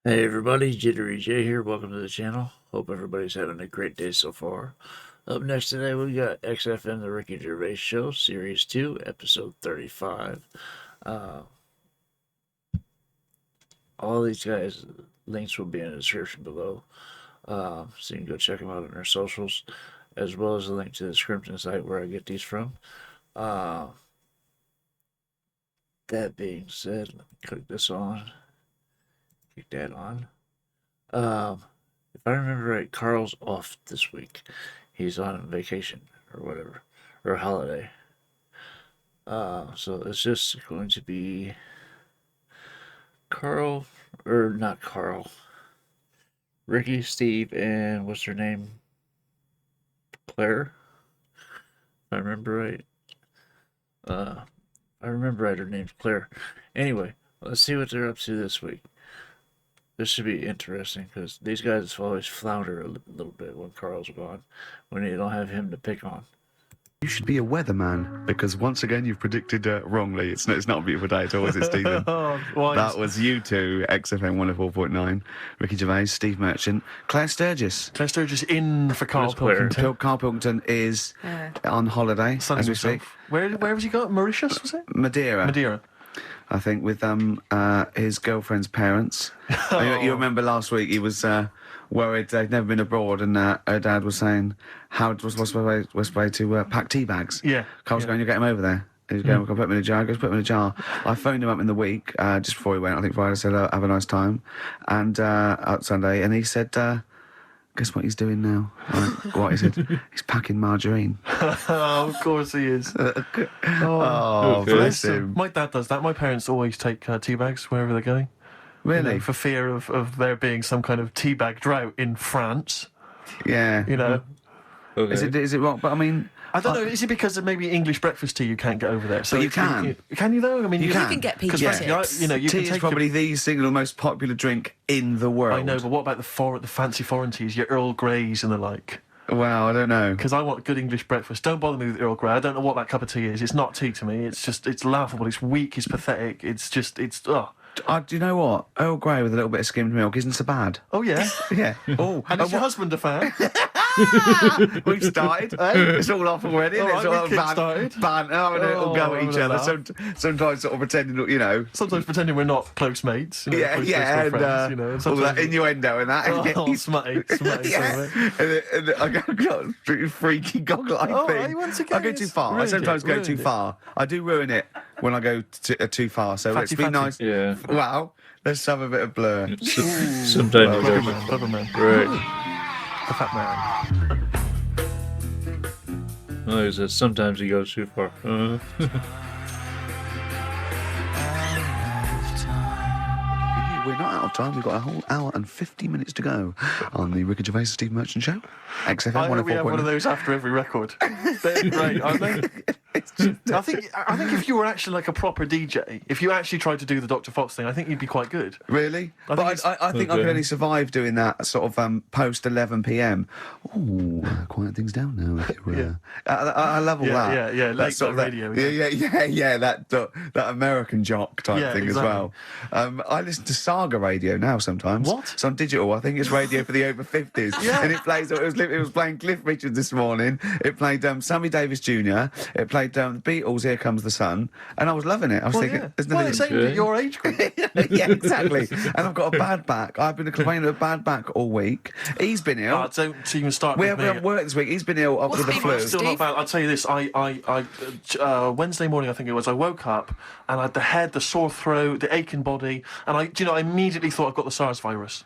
Hey everybody, JitteryJay here. Welcome to the channel. Hope everybody's having a great day so far. Up next today, we got XFM, the Ricky Gervais Show, Series 2, Episode 35. All these guys' links will be in the description below, so you can go check them out on their socials, as well as a link to the description site where I get these from. That being said, let me click this on. Kick that on. If I remember right, Carl's off this week. He's on vacation or whatever, or a holiday. So it's just going to be Carl, or not Carl, Ricky, Steve, and what's her name? Claire. If I remember right. Her name's Claire. Anyway, let's see what they're up to this week. This should be interesting because these guys always flounder a little bit when Carl's gone, when you don't have him to pick on. You should be a weatherman because once again you've predicted wrongly. It's not a beautiful day. It's always Stephen. That was you two, XFM 104.9, Ricky Gervais, Steve Merchant, Claire Sturgis. Claire Sturgis in for Karl Pilkington. Karl Pilkington is on holiday as we speak. Where has he got? Mauritius, was it? Madeira. I think with his girlfriend's parents. You remember last week he was worried they'd never been abroad, and her dad was saying, what's the way to pack tea bags? Yeah. Carl's going, you get him over there. He's going, put him in a jar. He goes, put him in a jar. I phoned him up in the week, just before he went, I think Friday, said, have a nice time. And out Sunday, and he said, guess what he's doing now? What he said? He's packing margarine. Oh, of course he is. Bless him. My dad does that. My parents always take tea bags wherever they're going. Really? You know, for fear of there being some kind of tea bag drought in France. Yeah. You know. Okay. Is it wrong? But I mean, I don't know. Is it because of maybe English breakfast tea you can't get over there? So you can. Can you though? I mean, you can get peach tips. You tea can is take probably the single most popular drink in the world. I know, but what about the fancy foreign teas, your Earl Greys and the like? Well, I don't know. Because I want good English breakfast. Don't bother me with Earl Grey. I don't know what that cup of tea is. It's not tea to me. It's laughable. It's weak. It's pathetic. Do you know what? Earl Grey with a little bit of skimmed milk isn't so bad. Oh, yeah? Yeah. Oh, And is your husband a fan? We've started. It's all off already. All It's right, all we kick-started. all go at each other. Sometimes sort of pretending, you know. Sometimes pretending we're not close mates. You know, close and friends, you know. all Sometimes that innuendo and that. Oh, smutty. Yeah. And I got freaky goggle-eyed thing. Once again, I go too far. I sometimes go too far. I do ruin it when I go too far. So let's be nice. Yeah. Wow. Let's have a bit of blur. Sometimes you go. Rubberman. Right. The fat man. Well, he says sometimes he goes too far. We're not out of time. We've got a whole hour and 50 minutes to go on the Ricky Gervais Steve Merchant Show. XFM I hope we have one of 104.9. those after every record. They're great, aren't they? I think if you were actually like a proper DJ, if you actually tried to do the Dr. Fox thing, I think you'd be quite good. Really? I But I think I could only survive doing that sort of post 11 p.m. Ooh, quiet things down now. If you, I love all that. Yeah. That Late sort of night radio. That American jock type thing exactly. as well. I listen to Saga radio now sometimes. What? It's on digital. I think it's radio for the over 50s. Yeah. And it plays. It was playing Cliff Richard this morning. It played Sammy Davis Jr. It played the Beatles. Here Comes the Sun, and I was loving it. I was thinking, there's nothing. It's aimed at your age group. Yeah, exactly. And I've got a bad back. I've been complaining of a bad back all week. He's been ill. Don't even start We with me. haven't worked this week. He's been ill with the flu. Still not bad. I'll tell you this. I Wednesday morning, I think it was, I woke up and I had the head, the sore throat, the aching body, and I immediately thought I've got the SARS virus.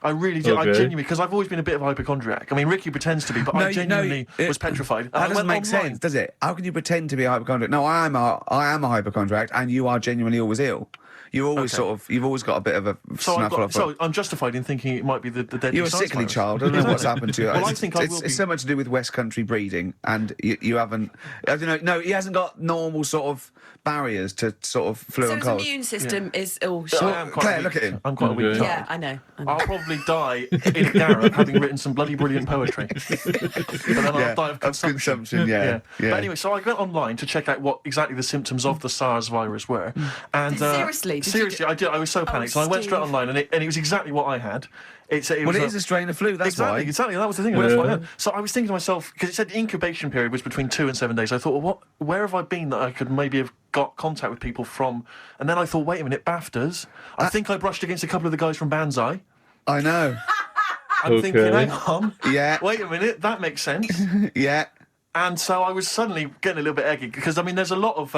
I really did. Okay. I genuinely, because I've always been a bit of a hypochondriac. I mean, Ricky pretends to be, but I genuinely was petrified. That doesn't make sense, does it? How can you pretend to be a hypochondriac? No, I am a hypochondriac, and you are genuinely always ill. You're always you've always got a bit of a snuffle. So I'm justified in thinking it might be the deadly You're a SARS sickly virus. child. I don't know what's happened to you. Well, I think I will be. It's so much to do with West Country breeding, and you haven't. I don't know. No, he hasn't got normal sort of barriers to sort of flu So and his cold. immune system is all I shot. am quite Claire, weak. look at him. I'm quite a weak Okay. child. Yeah, I know. I'll probably die in a garret having written some bloody brilliant poetry. But then I'll die of consumption. Yeah. But anyway, so I went online to check out what exactly the symptoms of the SARS virus were. And Seriously? Did Seriously, I did. I was so panicked. So I went straight Steve. online, and it was exactly what I had. It is a strain of flu, that's exactly, why. Exactly, that was the thing. That's what I had. So I was thinking to myself, because it said the incubation period was between 2 and 7 days. I thought, well, where have I been that I could maybe have got contact with people from? And then I thought, wait a minute, BAFTAs. I think I brushed against a couple of the guys from Banzai. I know. I'm thinking, hang on. Yeah. Wait a minute, that makes sense. Yeah. And so I was suddenly getting a little bit eggy because I mean, there was a lot of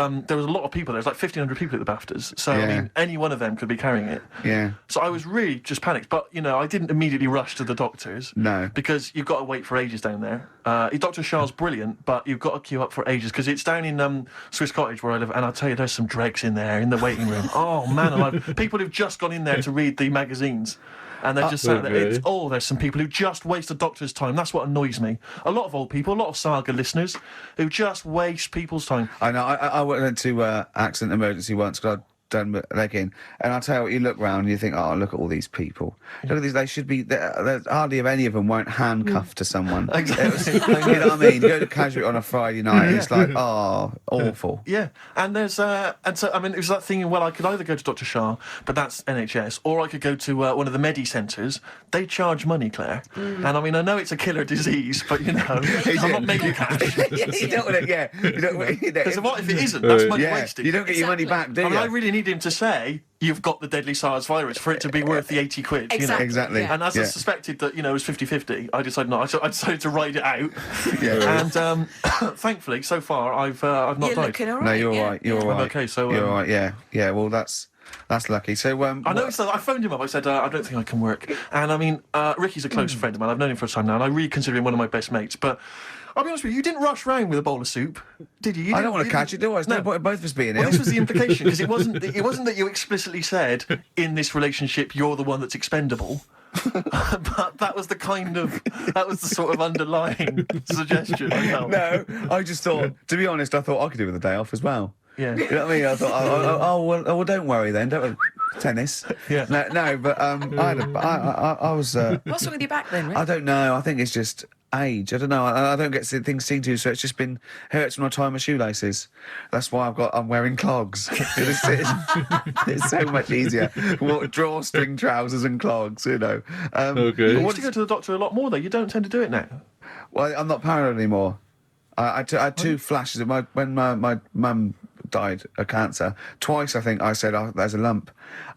people. There's like 1,500 people at the BAFTAs, so I mean, any one of them could be carrying it. Yeah. So I was really just panicked, but I didn't immediately rush to the doctors. No. Because you've got to wait for ages down there. Dr. Shah's brilliant, but you've got to queue up for ages because it's down in Swiss Cottage where I live, and I'll tell you, there's some dregs in there in the waiting room. Oh man, alive! People who've just gone in there to read the magazines. And they're just saying that there's some people who just waste the doctor's time. That's what annoys me. A lot of old people, a lot of Saga listeners, who just waste people's time. I know. I went to accident emergency once because I'd done my leg in, and I tell you what, you look round and you think, oh, look at all these people. Look at these. They should be. There's hardly any of them won't handcuff to someone. Exactly. You know what I mean? Go to Casual on a Friday night. It's like, oh, awful. Yeah, and there's and so I mean, it was that thing. Well, I could either go to Dr. Shah, but that's NHS, or I could go to one of the Medi centres. They charge money, Claire, and I mean, I know it's a killer disease, but I'm not making cash. You don't want to. You don't. Because what if it isn't? That's money wasted. You don't get your money back, do you? I mean, I really need him to say you've got the deadly SARS virus for it to be worth the 80 quid. Exactly. And as I suspected that, it was 50-50, I decided not. I decided to ride it out. Yeah. And thankfully, so far, I've not died. Looking all right. No, you're all right. You're all right. I'm okay, so... you're all right, yeah. Yeah, well, that's lucky. So, I know. So I phoned him up. I said, I don't think I can work. And I mean, Ricky's a close friend of mine. I've known him for a time now, and I really consider him one of my best mates. But I'll be honest with you, you didn't rush round with a bowl of soup, did you? I don't want to catch it, do I? There's no point in both of us being ill. Well, this was the implication, because it wasn't that you explicitly said, in this relationship, you're the one that's expendable. But that was the sort of underlying suggestion I felt. No, I just thought, to be honest, I thought I could do with a day off as well. Yeah. You know what I mean? I thought, well, don't worry then. Don't tennis. Yeah. No, but I was. What's wrong with your back then, Rick? I don't know. I think it's just age. I don't know. I don't get things seen to, so it's just been hurts when I tie my shoelaces. That's why I'm wearing clogs. It's so much easier. Drawstring trousers and clogs, Okay. But you used to go to the doctor a lot more, though. You don't tend to do it now. Well, I'm not paranoid anymore. I had two flashes when my mum died of cancer. Twice, I think I said, oh, there's a lump.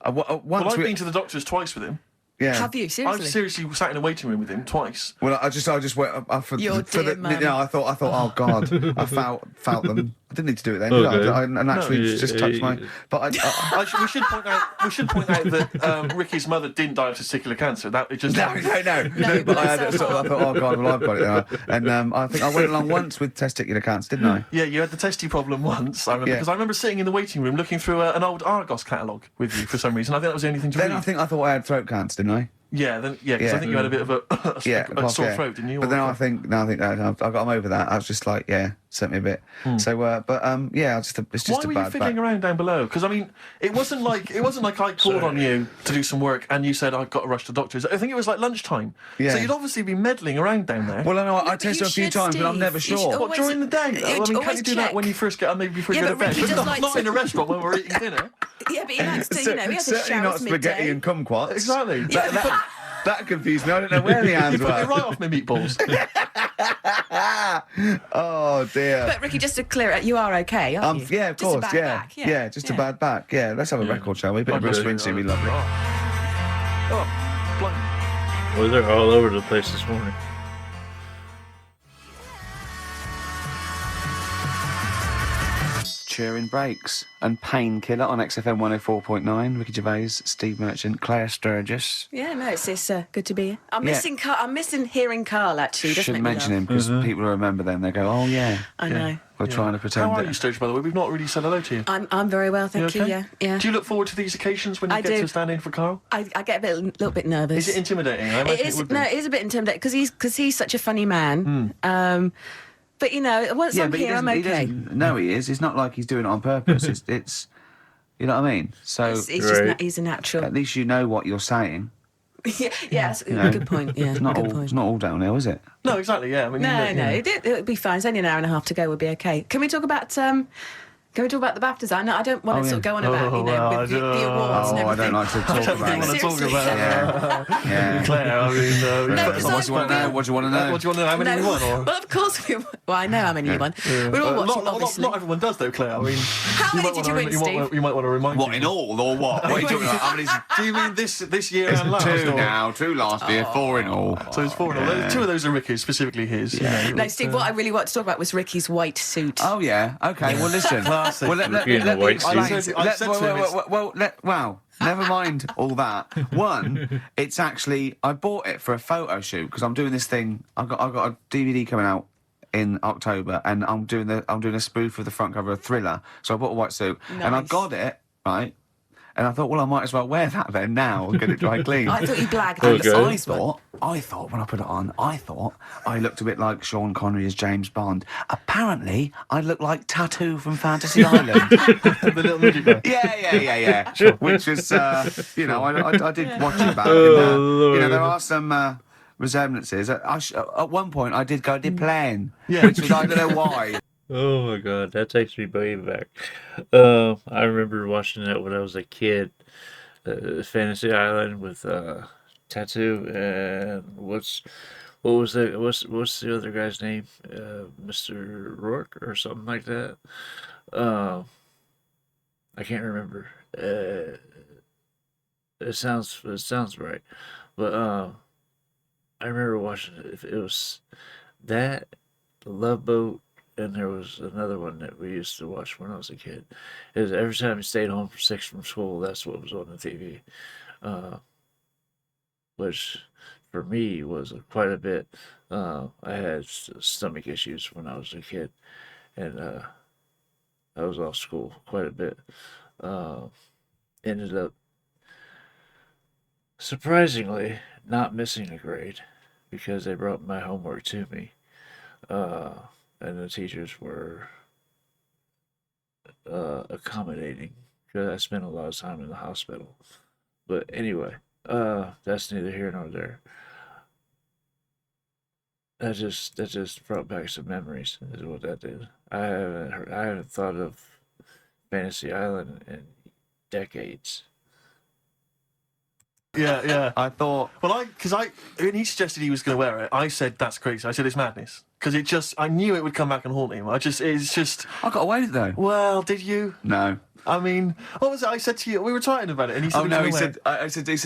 Once I've been to the doctors twice with him. Yeah. Have you, seriously? I've seriously sat in a waiting room with him twice. Well, I just went up for Your for dear the. mum. I thought, oh God, I felt them. I didn't need to do it then, did I? And actually just touched my. But we should point out that Ricky's mother didn't die of testicular cancer. That it just No. But I had it. I thought, oh God, well I've got it now. And I think I went along once with testicular cancer, didn't I? Yeah, you had the testy problem once. I remember because I remember sitting in the waiting room looking through an old Argos catalogue with you for some reason. I think that was the only thing to read. Then I thought I had throat cancer, didn't I? Yeah, because I think you had a bit of a sore throat, didn't you? But then I think that I've got over that. I was just like, sent me a bit. So, it's just Why a were bad you fiddling back. around down below? Because I mean, it wasn't like I called on you to do some work and you said I've got to rush to doctors. I think it was like lunchtime. Yeah. So you'd obviously be meddling around down there. Well, I know I but tested you a few should, times, but I'm Steve. never You should sure. What, during the day? I mean, can't always you do that check. when you first get, maybe before you Yeah, go to but bed? Ricky does Not, like in a restaurant when we're eating dinner. Yeah, but he likes to, he has a Certainly shower not at spaghetti midday. and kumquats. Exactly. That confused me. I don't know where the hands You put me were. right off my meatballs. Oh dear. But Ricky, just to clear it, you are okay, aren't you? Yeah, of Just a course. bad Yeah, back, yeah, just a bad back. Yeah, let's have a record, shall we? A bit of Bruce Springsteen, be lovely. Oh, blimey. Well, they're all over the place this morning. Cheering Breaks and Painkiller on XFM 104.9. Ricky Gervais, Steve Merchant, Claire Sturgis. Yeah, no, it's good to be here. I'm Yeah. missing Carl. I'm missing hearing Carl, actually. Doesn't Shouldn't make me mention laugh. him because people will remember then. They go, oh yeah, I know. we're trying to pretend. How are that- you, Sturge, by the way? We've not really said hello to you. I'm very well, thank you. okay? Yeah. Do you look forward to these occasions when you I get do. to stand in for Carl? I get a little bit nervous. Is it intimidating? I imagine it would be. No, it is a bit intimidating because he's such a funny man. But once I'm but he here, I'm doesn't. okay. He doesn't know he is. It's not like he's doing it on purpose. it's you know what I mean. So He's Right. he's a natural. at least you know what you're saying. yeah, that's a know, good point. Yeah, It's not good all. point. It's not all downhill, is it? No, exactly, yeah. I mean, No, it'll be fine. It's only an hour and a half to go. We'll be okay. Can we talk about Can we talk about the BAFTAs? I don't want to sort of go on about, Oh, with the awards and I everything. don't like to talk I don't really about want it. to talk Seriously. about Yeah. Claire. I mean, because What do you want to know? What do you want to know? what do you want to know? How many we won? Or? Well, of course we. Well, I know how many you won. We're all watching, obviously. Not everyone does, though, Claire. I mean, How many did you win, Steve? You might want to remind What, me. in all or what? What are you talking about? How many? Do you mean this year and last? Two or- now, two last year, 4 in all. So it's 4 in all. Two of those are Ricky's, specifically his. Yeah. You know, No, Steve, what I really want to talk about was Ricky's white suit. Oh yeah. Okay. Well, listen. Classic. Well, let Ricky in the me. white suit. I said to him, Wow. Never mind all that. One, it's actually I bought it for a photo shoot because I'm doing this thing. I've got a DVD coming out in October, and I'm doing a spoof of the front cover of Thriller. So I bought a white suit, and I Nice. got it right. And I thought, well, I might as well wear that then now and get it dry clean. I thought you blagged Okay. on the I size one. thought when I put it on, I looked a bit like Sean Connery as James Bond. Apparently, I looked like Tattoo from Fantasy Island. the little midget guy. Yeah. Which was, I did watch it back. And, there are some resemblances. At one point, I did playing, Yeah. which was, I don't know why. Oh my god, that takes me way back. I remember watching that when I was a kid. Fantasy Island with Tattoo and what's the other guy's name? Mr. Rourke or something like that. I can't remember. It sounds right, but I remember watching it. It was that, The Love Boat. And there was another one that we used to watch when I was a kid. It was every time we stayed home for 6 from school, that's what was on the TV. Which for me was quite a bit. I had stomach issues when I was a kid. And I was off school quite a bit. Ended up surprisingly not missing a grade because they brought my homework to me. And the teachers were accommodating because I spent a lot of time in the hospital. But anyway, that's neither here nor there. That just brought back some memories. Is what that did. I haven't thought of Fantasy Island in decades. Yeah. I thought, Well, when he suggested he was going to wear it, I said that's crazy. I said it's madness because I knew it would come back and haunt him. It's just. I got away with it though. Well, did you? No. I mean, what was it I said to you? We were talking about it, and he said, Oh no, he said,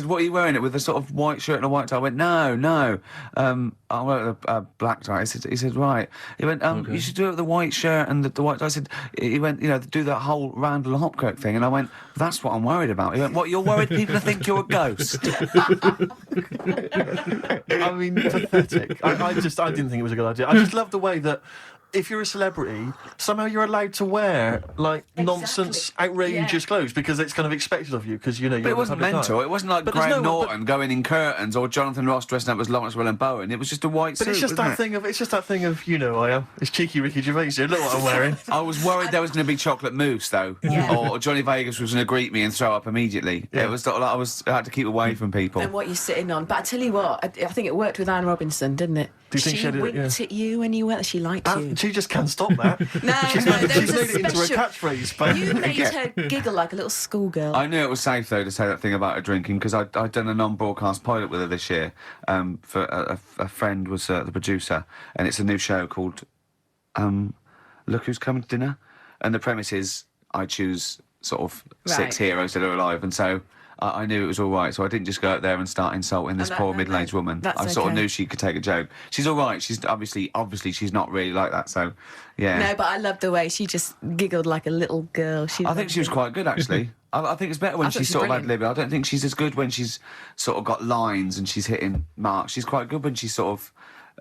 what are you wearing it with a sort of white shirt and a white tie? I went, no. I wear a black tie. He said, right. He went, you should do it with the white shirt and the white tie. He went, do that whole Randall Hopkirk thing. And I went, that's what I'm worried about. He went, what, you're worried people will think you're a ghost? I mean, pathetic. I didn't think it was a good idea. I just love the way that if you're a celebrity, somehow you're allowed to wear nonsense, outrageous clothes because it's kind of expected of you because you're. But it wasn't mental. It wasn't like But there's Graham no- Norton going in curtains or Jonathan Ross dressing up as Lawrence Will and Bowen. It was just a white But suit. it's just wasn't that it? thing of I am. It's cheeky Ricky Gervais here. Look what I'm wearing. I was worried there was going to be chocolate mousse though, Yeah. or Johnny Vegas was going to greet me and throw up immediately. Yeah. It was sort of like I had to keep away from people. And what you're sitting on. But I tell you what, I think it worked with Anne Robinson, didn't it? Do you think she had it, winked at you when you went. She liked you. She just can't stop that. No, she's no, made, there she's was a made it into a special- catchphrase. But You made Yeah. her giggle like a little schoolgirl. I knew it was safe though to say that thing about her drinking because I'd done a non-broadcast pilot with her this year. For a friend was the producer, and it's a new show called Look Who's Coming to Dinner, and the premise is I choose sort of Right. 6 heroes that are alive, and so I knew it was all right. So I didn't just go out there and start insulting this And poor that- middle-aged woman. that's I sort of okay. knew she could take a joke. She's all right. She's obviously she's not really like that. So yeah. No, but I loved the way she just giggled like a little girl. I think she was quite good, actually. I think it's better when I thought she's she sort of was ad-libbing. I don't think she's as good when she's sort of got lines and she's hitting marks. She's quite good when she's sort of...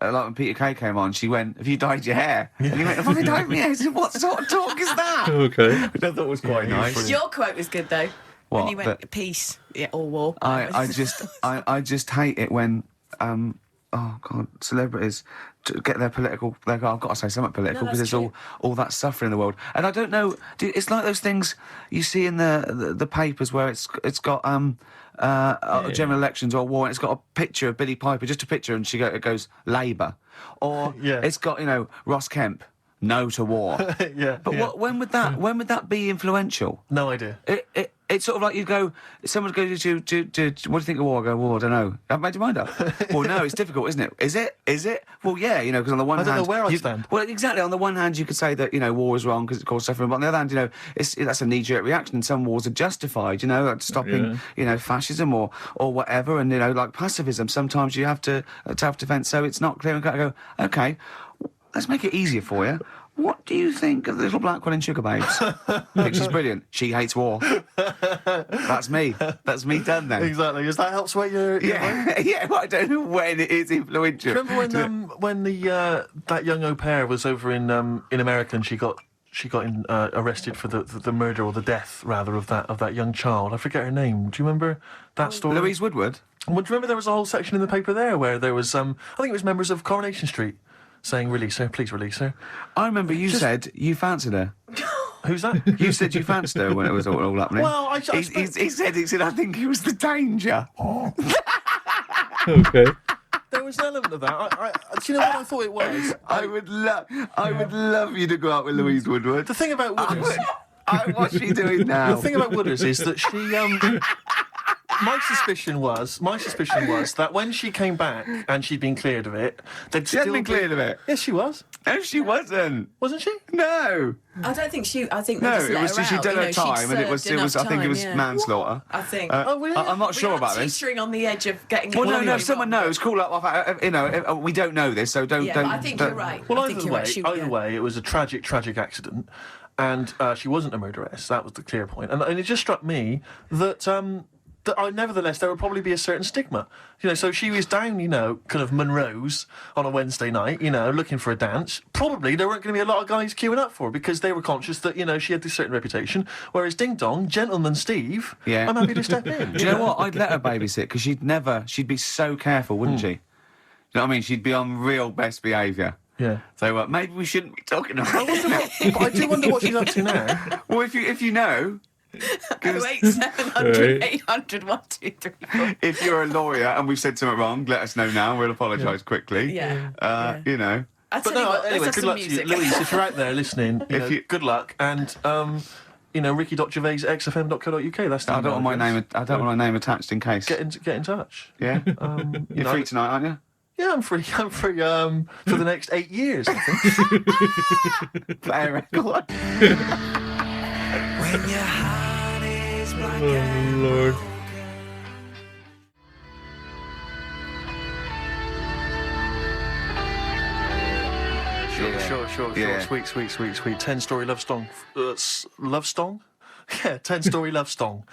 like when Peter Kay came on, she went, have you dyed your hair? And he went, have I dyed my hair? I said, what sort of talk is that? Okay. Which I thought was quite nice. Your quote was good though. What, When you went that- peace, or war. I just hate it when oh god, celebrities get their political. I've got to say something political No, because that's there's all that suffering in the world, and I don't know. It's like those things you see in the papers where it's got general elections or war, and it's got a picture of Billy Piper, just a picture, and it goes Labour, or Yeah. it's got Ross Kemp. no to war. Yeah. But yeah. when would that be influential? No idea. It's sort of like you go, someone goes to what do you think of war? I go, well, I don't know. I've made your mind up. Well, no, it's difficult, isn't it? Is it? Well, yeah, because on the one hand... I don't know where I stand. Well, exactly. On the one hand, you could say that, war is wrong because it causes suffering. But on the other hand, that's a knee-jerk reaction. Some wars are justified, like stopping, fascism or whatever. And, like pacifism, sometimes you have to have defence. So it's not clear. And go, OK, let's make it easier for you. What do you think of the little black one in Sugar Babes? I think she's brilliant. She hates war. That's me. That's me done then. Exactly. Does that help sway your Yeah, yeah. Well, I don't know when it is influential. Do you remember when the that young au pair was over in America and she got arrested for the murder or the death rather of that young child? I forget her name. Do you remember that story? Louise Woodward. Well, do you remember there was a whole section in the paper there where there was I think it was members of Coronation Street saying, "Release her, please release her." I remember you said you fancied her. Who's that? You said you fancied her when it was all happening. Well, he said I think he was the danger. Okay. There was an element of that. Do you know what I thought it was? I would love you to go out with Louise Woodward. The thing about Wooders... What's she doing now? The thing about Wooders is that she... My suspicion was that when she came back and she'd been cleared of it, they'd She hadn't been cleared of it. Yes, she was. No, she wasn't. Wasn't she? No. I don't think she. I think No, they just it let was her she'd out, done her time, and it was. I think it was manslaughter. I think. Oh, really? I'm not sure we are about this. teetering on the edge of getting. Well, no, completely if someone wrong. knows, call up. We don't know this, so don't. Yeah, but I think you're right. Well, I think you're right. either way, it was a tragic accident, and she wasn't a murderess. That was the clear point. And it just struck me that nevertheless, there would probably be a certain stigma. So she was down, kind of Monroe's on a Wednesday night, looking for a dance. Probably there weren't going to be a lot of guys queuing up for her because they were conscious that, she had this certain reputation. Whereas Ding Dong, Gentleman Steve, Yeah. I'm happy to step in. Do you know what? I'd let her babysit because she'd be so careful, wouldn't she? You know what I mean? She'd be on real best behaviour. Yeah. So maybe we shouldn't be talking about it. But I do wonder what she's up to now. Well, if you know... 08700 800 1234. If you're a lawyer and we've said something wrong, let us know now. We'll apologise quickly. Yeah. Anyway, good luck to you, Louise. If you're out there listening, good luck. And Ricky.Gervais XFM.co.uk. That's the I don't want my name attached in case. Get in touch. Yeah. You're free tonight, aren't you? Yeah, I'm free. I'm free for the next 8 years, I think. Play a record. When your heart is black Oh, Lord. Sure. Yeah. Sweet. 10-story love song. Love song? Yeah, 10-story love song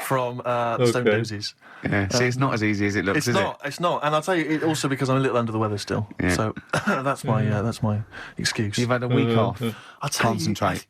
from the Stone Roses. Yeah. See, it's not as easy as it looks, is it? It's not. And I'll tell you, it also because I'm a little under the weather still. Yeah. So that's my excuse. You've had a week off. I'll tell Concentrate.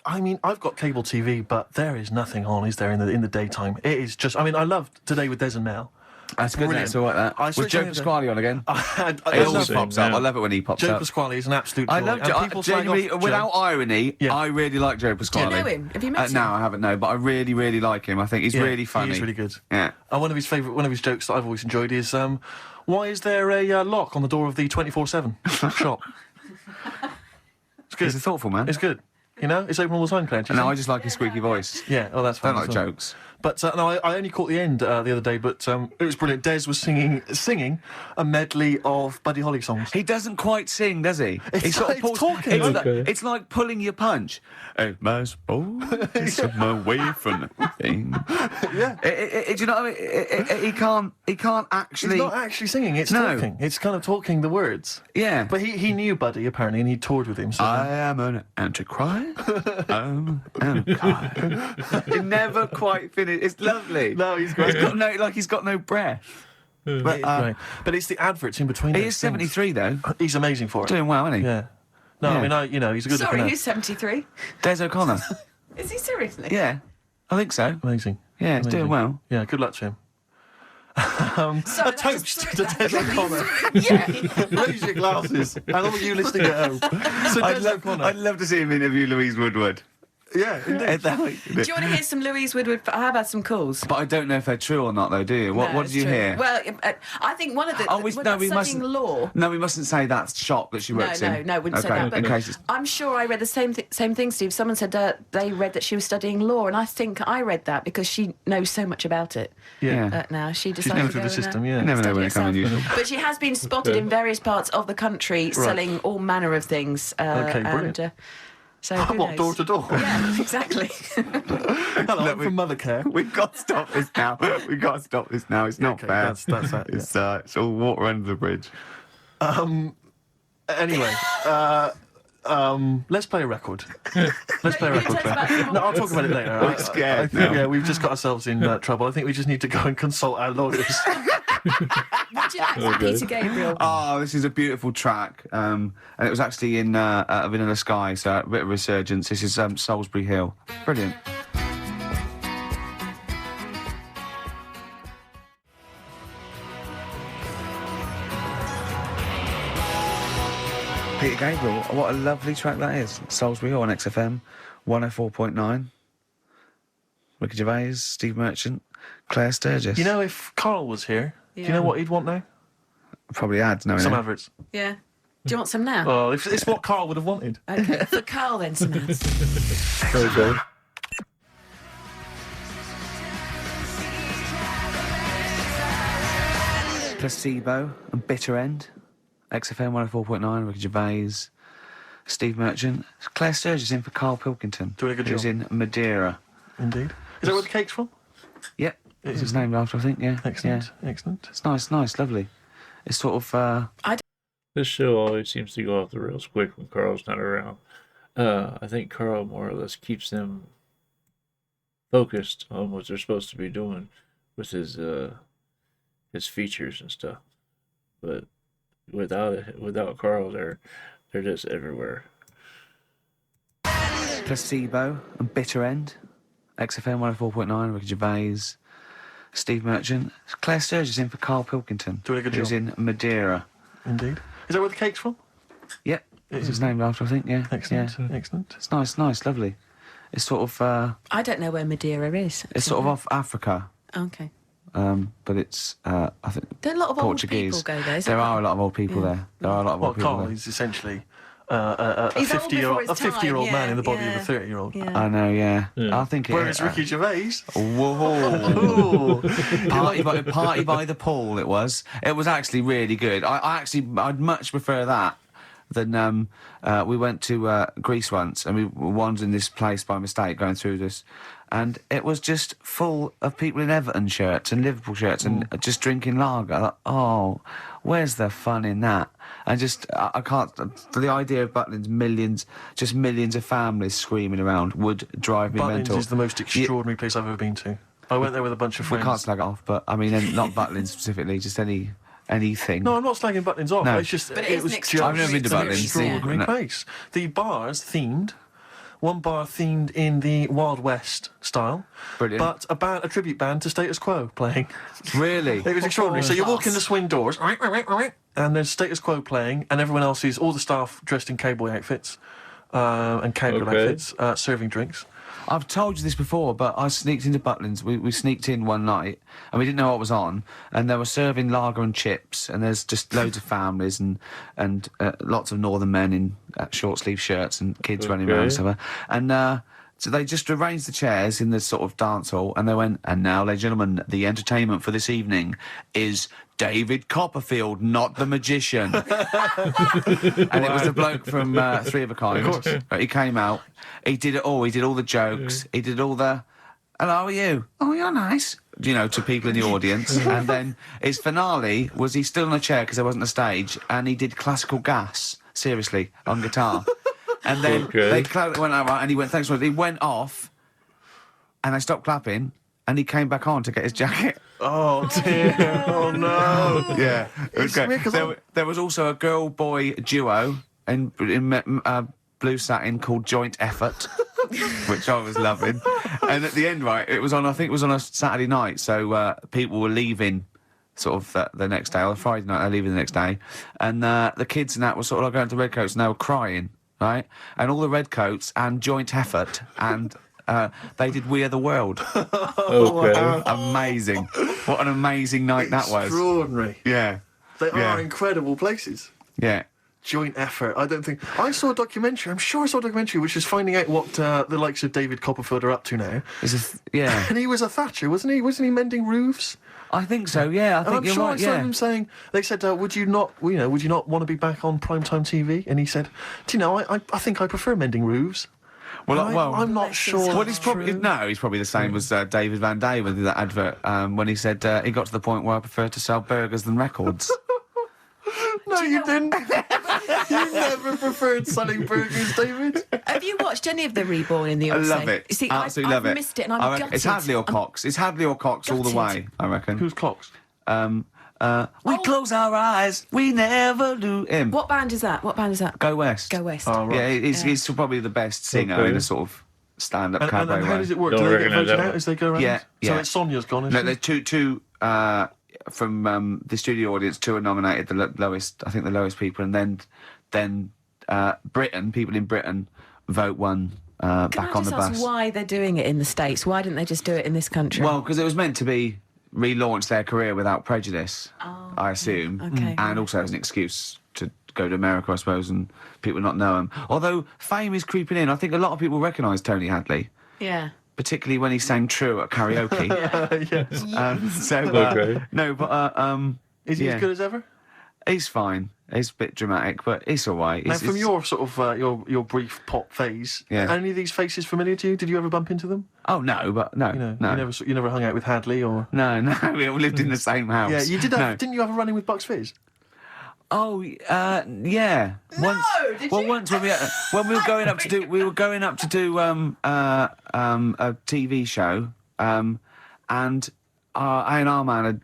I mean, I've got cable TV, but there is nothing on, is there, in the daytime? It is just... I mean, I loved Today with Des and Mel. That's good. Brilliant. It's all like that. Was Joe Pasquale on again? He always pops up. I love it when he pops Joe up. Pasquale is an absolute joy. I love Joe. Genuinely, without irony, I really like Joe Pasquale. Do you know him? Have you met him? No, I haven't, no, but I really, really like him. I think he's really funny. He's really good. Yeah. One of his jokes that I've always enjoyed is, why is there a lock on the door of the 24/7 shop? It's good. He's a thoughtful man. It's good. It's open all the time, Clarence. No, I just like his squeaky voice. Yeah, well, that's I fine. don't like jokes. But no, I only caught the end the other day, but it was brilliant. Des was singing a medley of Buddy Holly songs. He doesn't quite sing, does he? It's talking. It's like pulling your punch. Oh, my boys, my way from nothing. Yeah. Do you know what I mean? He can't actually... He's not actually singing, it's talking. It's kind of talking the words. Yeah. But he knew Buddy, apparently, and he toured with him. So. I am an antichrist. I'm an antichrist. It never quite finished. It's lovely. No, he's great. He's got no breath. But it's the adverts in between. He is 73 though. He's amazing for it. Doing well, isn't he? Yeah. No, Yeah. I mean, he's a good Sorry, looking who's 73? Des O'Connor. Is he seriously? Yeah, I think so. Amazing. Yeah, he's doing well. Yeah, good luck to him. Sorry, A toast to Des O'Connor. Yeah. Raise your glasses. And all of you listening at home. So Des O'Connor. I'd love to see him interview Louise Woodward. Yeah, indeed. Do you want to hear some Louise Woodward? I have had some calls. But I don't know if they're true or not, though, do you? What No, did it's you true. hear? Well, I think one of the... Oh, we studying mustn't. law... No, we mustn't say that shop that she works in. No, wouldn't say Okay, that. But in case it's... I'm sure I read the same thing, Steve. Someone said they read that she was studying law, and I think I read that because she knows so much about it. Yeah. Now she She's decided never to through go the and, system, yeah. You never know study when it comes herself. unusual. But she has been spotted in various parts of the country selling all manner of things. Okay, brilliant. And, so who What, knows? door to door? Yeah, exactly. Hello, I'm from Mother Care. We've got to stop this now. We've got to stop this now. It's not Okay, fair. that's that, yeah. It's all water under the bridge. Anyway, let's play a record. Let's play a you record. can tell us Claire. about No, I'll talk about it later. I'm scared I think, now. yeah, we've just got ourselves in trouble. I think we just need to go and consult our lawyers. Would you like Peter Gabriel? Oh, this is a beautiful track. And it was actually in Vanilla Sky, so a bit of resurgence. This is Salisbury Hill. Brilliant. Peter Gabriel, what a lovely track that is. Salisbury Hill on XFM, 104.9. Ricky Gervais, Steve Merchant, Claire Sturgis. You know, if Karl was here, do you Yeah. know what he'd want now? Probably ads, no. Some adverts. Yeah. Do you want some now? Oh, it's what Karl would have wanted. Okay. For Carl then, some ads. Okay. Placebo and Bitter End. XFM 104.9, Ricky Gervais, Steve Merchant. Claire Sturgis in for Karl Pilkington. Doing a good who's job. in Madeira. Indeed. Is that where the cake's from? Yep. It's his name after, I think, yeah. Excellent, Yeah. excellent. It's nice, lovely. It's sort of, This show always seems to go off the rails quick when Carl's not around. I think Carl more or less keeps them focused on what they're supposed to be doing with his features and stuff. But without Carl, they're just everywhere. Placebo and Bitter End. XFM 104.9, Ricky Gervais, Steve Merchant. Claire Sturgis in for Karl Pilkington. Doing a good who's job. in Madeira. Indeed. Is that where the cake's from? Yep. It's his name after, I think, yeah. Excellent, Yeah. excellent. It's nice, lovely. It's sort of, I don't know where Madeira is. it's sort of off Africa. Okay. But it's, I think, Don't a lot of Portuguese. old people go there? Is There that are right? a lot of old people there. There are a lot of Well, old people Karl there. is essentially a He's old 50-year-old before his time, man in the body yeah. of a 30-year-old. Yeah. I know, yeah. Yeah. I think it Whereas Ricky Gervais... Whoa. Ooh. Party by the Pool, it was. It was actually really good. I'd much prefer that than we went to Greece once and we wandered in this place by mistake going through this, and it was just full of people in Everton shirts and Liverpool shirts and just drinking lager. Like, oh, where's the fun in that? And just I can't. The idea of Butlins, millions of families screaming around would drive me Butlins mental. is the most extraordinary place I've ever been to. I went there with a bunch of We friends. can't slag it off, but I mean, not Butlins specifically, just anything. No, I'm not slagging Butlins off. No. It's just But it it is was an just I've never been to an Butlins. extraordinary No. place. The bars themed. One bar themed in the Wild West style, Brilliant. but a tribute band to Status Quo playing. Really? It was extraordinary. So you walk in the swing doors, and there's Status Quo playing, and everyone else is all the staff dressed in cowboy outfits and cowgirl Okay. outfits, serving drinks. I've told you this before, but I sneaked into Butlins. We sneaked in one night, and we didn't know what was on, and they were serving lager and chips, and there's just loads of families and lots of northern men in short sleeve shirts and kids running around and stuff. And so they just arranged the chairs in the sort of dance hall, and they went, and now, ladies and gentlemen, the entertainment for this evening is David Copperfield, not the magician. And it was a bloke from Three of a Kind. Of course. He came out. He did it all. He did all the jokes. He did all the, hello, how are you? Oh, you're nice. You know, to people in the audience. And then his finale was he stood on a chair because there wasn't a stage, and he did classical gas, seriously, on guitar. And then Okay. they went out, and he went, thanks for it. He went off, and they stopped clapping, and he came back on to get his jacket. Oh dear! Oh no! Yeah, it was It's great. weird 'cause There was also a girl-boy duo in blue satin called Joint Effort, which I was loving. And at the end, right, it was on. I think it was on a Saturday night, so people were leaving. Sort of the next day, or Friday night, they're leaving the next day, and the kids and that were sort of like going to Redcoats, and they were crying right? And all the redcoats and joint effort, and they did We Are the World. Okay. Amazing. What an amazing night that was. Extraordinary. Yeah. They Yeah. are incredible places. Yeah. Joint effort. I don't think... I saw a documentary, I'm sure I saw a documentary, which is finding out what the likes of David Copperfield are up to now. Yeah. And he was a thatcher, wasn't he? Wasn't he mending roofs? I think so, yeah. I And think I'm you're sure right, I saw yeah. him saying, they said, would you not want to be back on primetime TV? And he said, do you know, I think I prefer mending roofs. Well, And I'm not sure. Well, he's probably the same as David Van Day with that advert when he said he got to the point where I prefer to sell burgers than records. No, you didn't. You never preferred selling burgers, David. Have you watched any of the Reborn in the I Odyssey? love it. You see, Absolutely I've love it. missed it, and I I'm reckon gutted. it's Hadley or Cox. It's Hadley or Cox all the gutted. way, I reckon. Who's Cox? We close our eyes, we never do him. What band is that? Go West. Go West. Oh, right. Yeah, he's probably the best singer Okay. in a sort of stand-up And cabaret how way. does it work? Don't Do they get recognise voted that out one. as they go around? Yeah, So yeah. it's Sonia's gone, No, isn't there's two from the studio audience. Two are nominated, the lowest, I think, the lowest people, and then Britain, people in Britin vote one Can back I on just the ask bus. why they're doing it in the States? Why didn't they just do it in this country? Well, because it was meant to be relaunch their career without prejudice, I assume, Okay. and also as an excuse to go to America, I suppose, and people not know him. Although fame is creeping in, I think a lot of people recognise Tony Hadley. Yeah. Particularly when he sang True at karaoke. Yes. Okay. No, but Is he yeah. as good as ever? He's fine. He's a bit dramatic, but it's all right. Now, It's- from it's- your sort of your brief pop phase, Yeah. are any of these faces familiar to you? Did you ever bump into them? Oh no, but no, You know, no, you never hung out with Hadley or. no, we all lived in the same house. Yeah, you did. No. Didn't you have a run in with Bucks Fizz? Oh, yeah. Once, did well, you? once when we were going up to do a TV show, and our A&R man had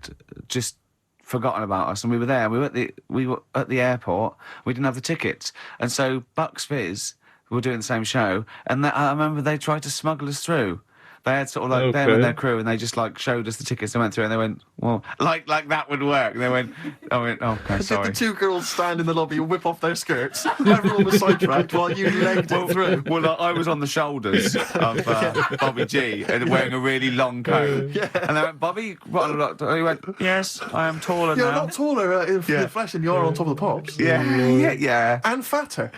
just forgotten about us, and we were there. We were at the airport. We didn't have the tickets, and so Bucks Fizz were doing the same show, and I remember they tried to smuggle us through. They had sort of like them and Okay. their crew, and they just like showed us the tickets. They went through, and they went, "Well, like that would work." And they went, "I went, oh, okay, Did sorry." the two girls stand in the lobby and whip off their skirts? Everyone was sidetracked while you legged it through. Well, I was on the shoulders of Bobby G and wearing a really long coat. Yeah. And they went, "Bobby, what a lot." He went, "Yes, I am taller You're now." not taller in Yeah. flesh than you are on top of the pops. Yeah. And fatter.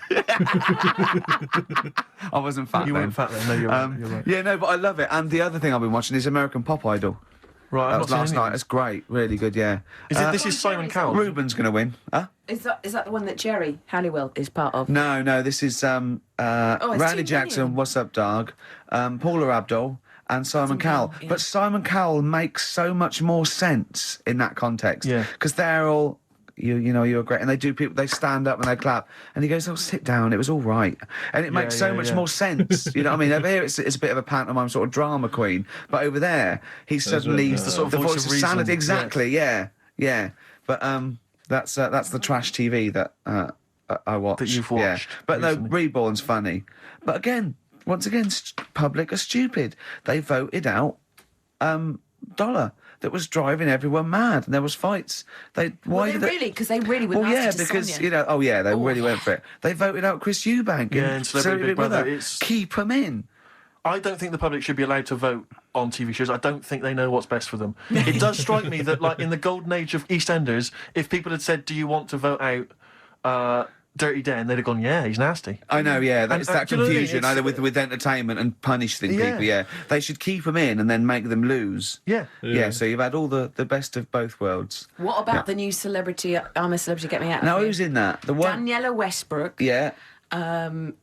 I wasn't fat You then. weren't fat then. No, you're right. You're right. Yeah, no, but I love it. And the other thing I've been watching is American Pop Idol. Right, That I've was not last seen night. any. It's great, really good. Yeah. This is Simon Cowell. Ruben's going to win. Huh? Is that the one that Jerry Halliwell is part of? No. This is it's Randy too Jackson. many. What's up, dog? Paula Abdul. And Simon Cowell. yeah. But Simon Cowell makes so much more sense in that context. Yeah. Because they're all, you know, you're great. And they stand up and they clap. And he goes, "Oh, sit down. It was all right." And it makes so much more sense. You know what I mean? Over here, it's a bit of a pantomime sort of drama queen. But over there, he's suddenly He's the sort of voice of reason. sanity. Exactly, Yes. yeah. But that's the trash TV that I watch. That you've Yeah. watched But no, recently. Reborn's funny. But again, once again, public are stupid. They voted out Dollar that was driving everyone mad, and there was fights. Why did they? Really? Because they really were Well, yeah, nasty to because Sonia. you know, they really went for it. They voted out Chris Eubank. Yeah, and Celebrity Big Brother. It's- Keep him in. I don't think the public should be allowed to vote on TV shows. I don't think they know what's best for them. It does strike me that, like, in the golden age of EastEnders, if people had said, "Do you want to vote out Dirty Dan?" they'd have gone, "Yeah, he's nasty." I know, yeah. That's And- that do you know what I mean? confusion, It's- either with entertainment and punishing Yeah. people. Yeah, they should keep them in and then make them lose. Yeah. Yeah. So you've had all the best of both worlds. What about the new celebrity? I'm a Celebrity, Get Me Out. Now of Here? who's in that? The one. Daniela Westbrook, Yeah.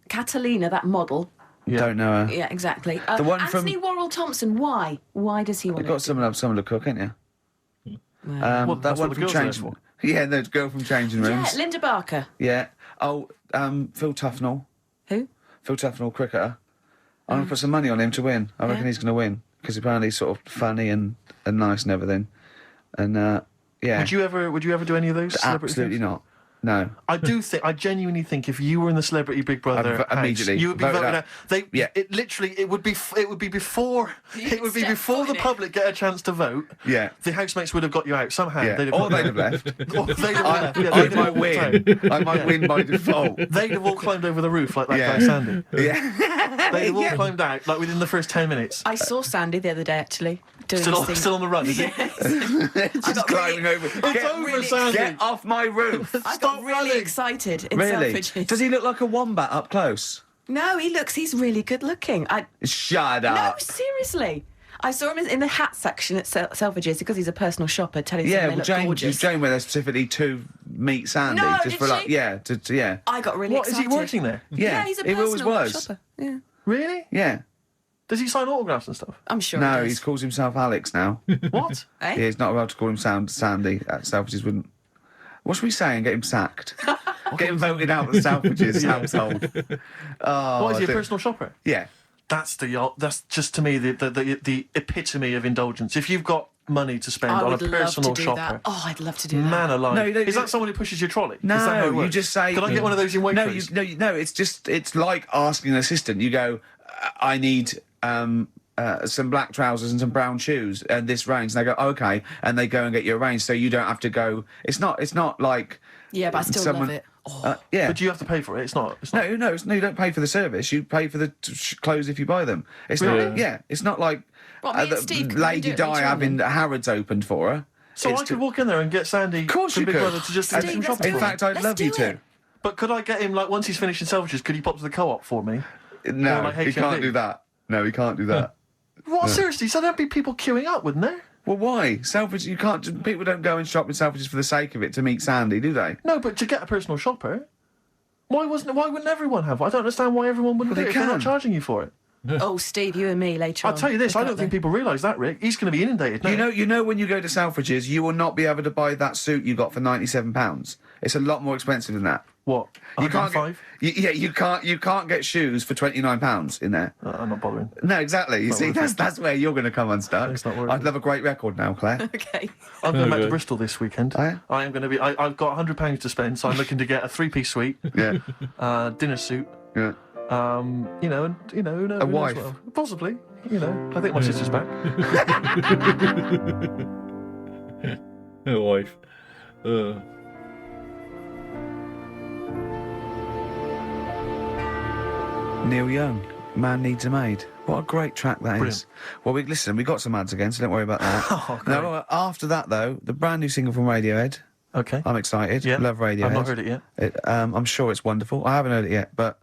Catalina, that model. Yeah. Don't know her. Yeah, exactly. The one from- Anthony Worrell Thompson. Why? Why does he want You've got someone to cook, ain't you? Well, that that's one what the from girls are there Changing. for. Yeah, the girl from Changing Yeah, Rooms. Linda Barker. Yeah. Oh, Phil Tufnell. Who? Phil Tufnell, cricketer. I'm going to put some money on him to win. I reckon Yeah. he's going to win. Because apparently he's sort of funny and nice and everything. And, yeah. Would you ever do any of those? celebrity Absolutely things? not. No. I genuinely think if you were in the Celebrity Big Brother house, immediately you would be voted voted out. out. Yeah. It would be before step foot the in it. public get a chance to vote. Yeah. The housemates would have got you out somehow. Yeah. They'd have Or got they'd you have left. Or they'd have left. Yeah, I they'd have might all win. walked out. I might win by default. They'd have all climbed over the roof like that Yeah. guy Sandy. Yeah. They'd have all climbed out like within the first 10 minutes. I saw Sandy the other day, actually. Doing Still his thing. on the run, is it? Just got climbing really- over. It's Get, over, Sandy. get off my roof. I Stop got really running. excited in Really? Selfridges. Does he look like a wombat up close? No, he's really good looking. Shut No, up. seriously. I saw him in the hat section at Selfridges because he's a personal shopper, telling Yeah, someone well, they look gorgeous. Jane went there specifically to meet Sandy. No, just did for like, she? yeah, yeah. I got really What, is excited. he working there? Yeah, he's a he personal always was. shopper. Yeah, Really? Yeah. Does he sign autographs and stuff? I'm sure No, he he does. calls himself Alex now. What? Eh? Yeah, he's not allowed to call him Sandy. Selfridges wouldn't. What should we say and get him sacked? Get him voted out of the Selfridges household. Oh, What, is he a I don't- personal shopper? Yeah. That's just to me the epitome of indulgence. If you've got money to spend I on a would love to personal do shopper, that. Oh, I'd love to do that. man alive. No, you don't- is that someone who pushes your trolley? No, is that how it you works? just say. Can I get one of those in Waitrose? No. It's like asking an assistant. You go, I need some black trousers and some brown shoes and this range, and they go, okay, and they go and get you a range, so you don't have to go. It's not like. Yeah, but I still someone- love it. Oh. Yeah. But do you have to pay for it? It's not. No, you don't pay for the service. You pay for the clothes if you buy them. It's Really? not. Yeah, it's not like Well, me and the Steve, can we Lady do it Di later on having then? Harrods opened for her. So It's I could walk in there and get Sandy Of course from you Big could. Brother to just do And some let's shopping do in for it. me. fact, I'd Let's love you do to. it. But could I get him, like, once he's finished in Selfridges, could he pop to the co-op for me? No, like he can't HMV? do that. No, he can't do that. What, seriously? So there'd be people queuing up, wouldn't there? Well, why? Selfridges, you can't. People don't go and shop in Selfridges for the sake of it to meet Sandy, do they? No, but to get a personal shopper, why wouldn't everyone have one? I don't understand why everyone wouldn't Well, do they it if they're not can. charging you for it. Oh, Steve, you and me later I'll on. tell you this, I Look don't up think there. people realise that, Rick. He's going to be inundated now. You know when you go to Selfridges, you will not be able to buy that suit you got for £97. It's a lot more expensive than that. What? You can't. 105? You can't get shoes for £29 in there. I'm not bothering. No, exactly. You see, worth that's where you're going to come unstuck. It's not worth I'd it. love a great record now, Claire. Okay. I'm going back to Okay. Bristol this weekend. Oh, yeah? I am going to be. I've got £100 to spend, so I'm looking to get a 3-piece suite, Yeah, dinner suit. yeah. Who knows, who knows wife. what else? Possibly. I think my sister's back. A wife. Neil Young, Man Needs a Maid. What a great track that is. Brilliant. Well, we got some ads again, so don't worry about that. Oh, great. No, after that though, the brand new single from Radiohead. Okay. I'm excited. Yeah. Love Radiohead. I've not heard it yet. I'm sure it's wonderful. I haven't heard it yet, but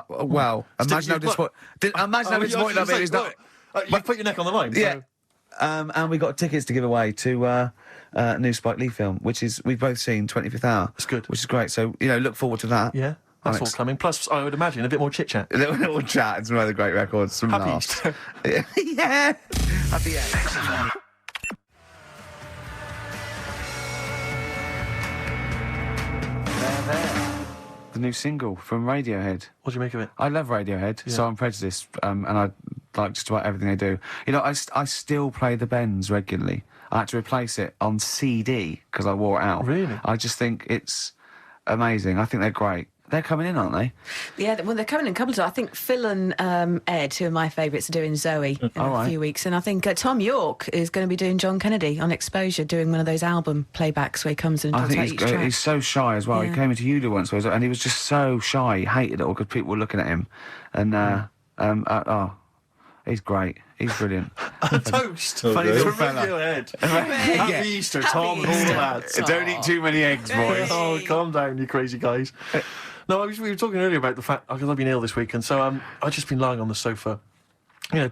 wow! Imagine how disappointed. Imagine how disappointed I've been. It's not. You put your neck on the line. Yeah. So. And we got tickets to give away to a new Spike Lee film, which is we've both seen 25th Hour. It's good. Which is great. So look forward to that. Yeah. That's all coming. Plus, I would imagine a bit more chit chat. A little chat and some other great records. Some Happy laughs. Easter. Yeah. Happy Easter. There. The new single from Radiohead. What do you make of it? I love Radiohead, so I'm prejudiced, and I like just about everything they do. I still play the Bends regularly. I had to replace it on CD because I wore it out. Really? I just think it's amazing. I think they're great. They're coming in, aren't they? Yeah, well, they're coming in a couple of times. I think Phil and Ed, who are my favourites, are doing Zoe in All a right. few weeks. And I think Tom York is going to be doing John Kennedy on Exposure, doing one of those album playbacks where he comes and I talks think about each track. he's so shy as well. Yeah. He came into Uda once, and he was just so shy. He hated it all because people were looking at him. And he's great. He's brilliant. A toast. Funny Okay. little To fella. Radiohead. Yeah. Happy Easter, Happy Tom, and all Easter. the lads. Tom. Don't eat too many eggs, boys. Oh, calm down, you crazy guys. No, we were talking earlier about the fact, because I've been ill this week, and so I've just been lying on the sofa,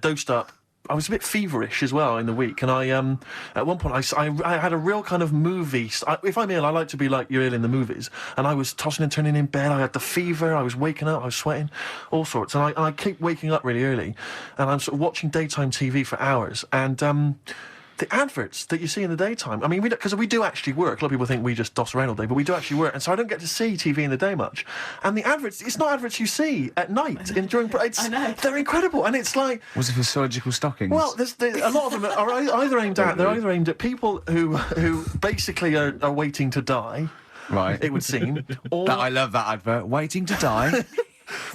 dosed up. I was a bit feverish as well in the week, and I at one point I had a real kind of movie. If I'm ill, I like to be like you're ill in the movies, and I was tossing and turning in bed. I had the fever. I was waking up. I was sweating, all sorts, and I keep waking up really early, and I'm sort of watching daytime TV for hours, and the adverts that you see in the daytime. I mean, because we do actually work. A lot of people think we just doss around all day, but we do actually work, and so I don't get to see TV in the day much. And the adverts, it's not adverts you see at night during. I know. They're incredible, and it's like. Was it for surgical stockings? Well, a lot of them are either aimed at people who basically are waiting to die, Right. it would seem. Or I love that advert. Waiting to die.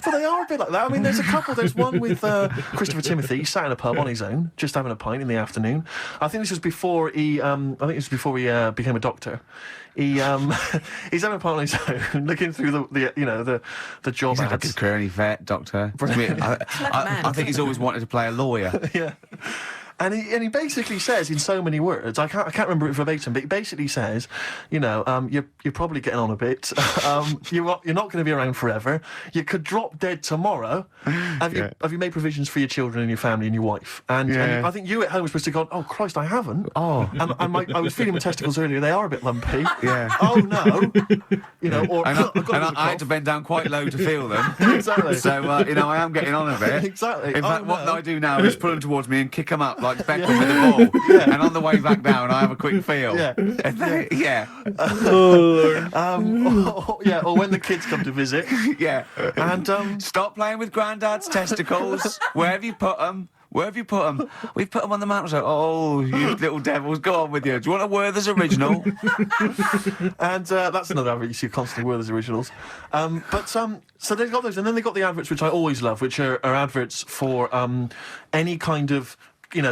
Well, they are a bit like that. I mean, there's a couple. There's one with Christopher Timothy. He sat in a pub on his own, just having a pint in the afternoon. I think this was before he. Became a doctor. He's having a pint on his own, looking through the job He's had a ads. good career, any vet, doctor. I think he's always wanted to play a lawyer. Yeah. And he basically says in so many words, I can't remember it verbatim, but he basically says, you're probably getting on a bit. You're not going to be around forever. You could drop dead tomorrow. Have you made provisions for your children and your family and your wife? And I think you at home were supposed to go, oh Christ, I haven't. Oh. And I was feeling my testicles earlier. They are a bit lumpy. Yeah. Oh no. Or And I've got a bit I of had to cough. bend down quite low to feel them. Exactly. So, I am getting on a bit. Exactly. In fact, Oh, what no. I do now is pull them towards me and kick them up like Beckham with the ball. And on the way back down, I have a quick feel. Yeah. And they, yeah. Or when the kids come to visit. Yeah. And Stop playing with Grandad's testicles. Where have you put them? Where have you put them? We've put them on the mountain. So, oh, you little devils, go on with you. Do you want a Werther's original? And that's another advert you see constantly, Werther's Originals. So they've got those, and then they've got the adverts, which I always love, which are adverts for any kind of,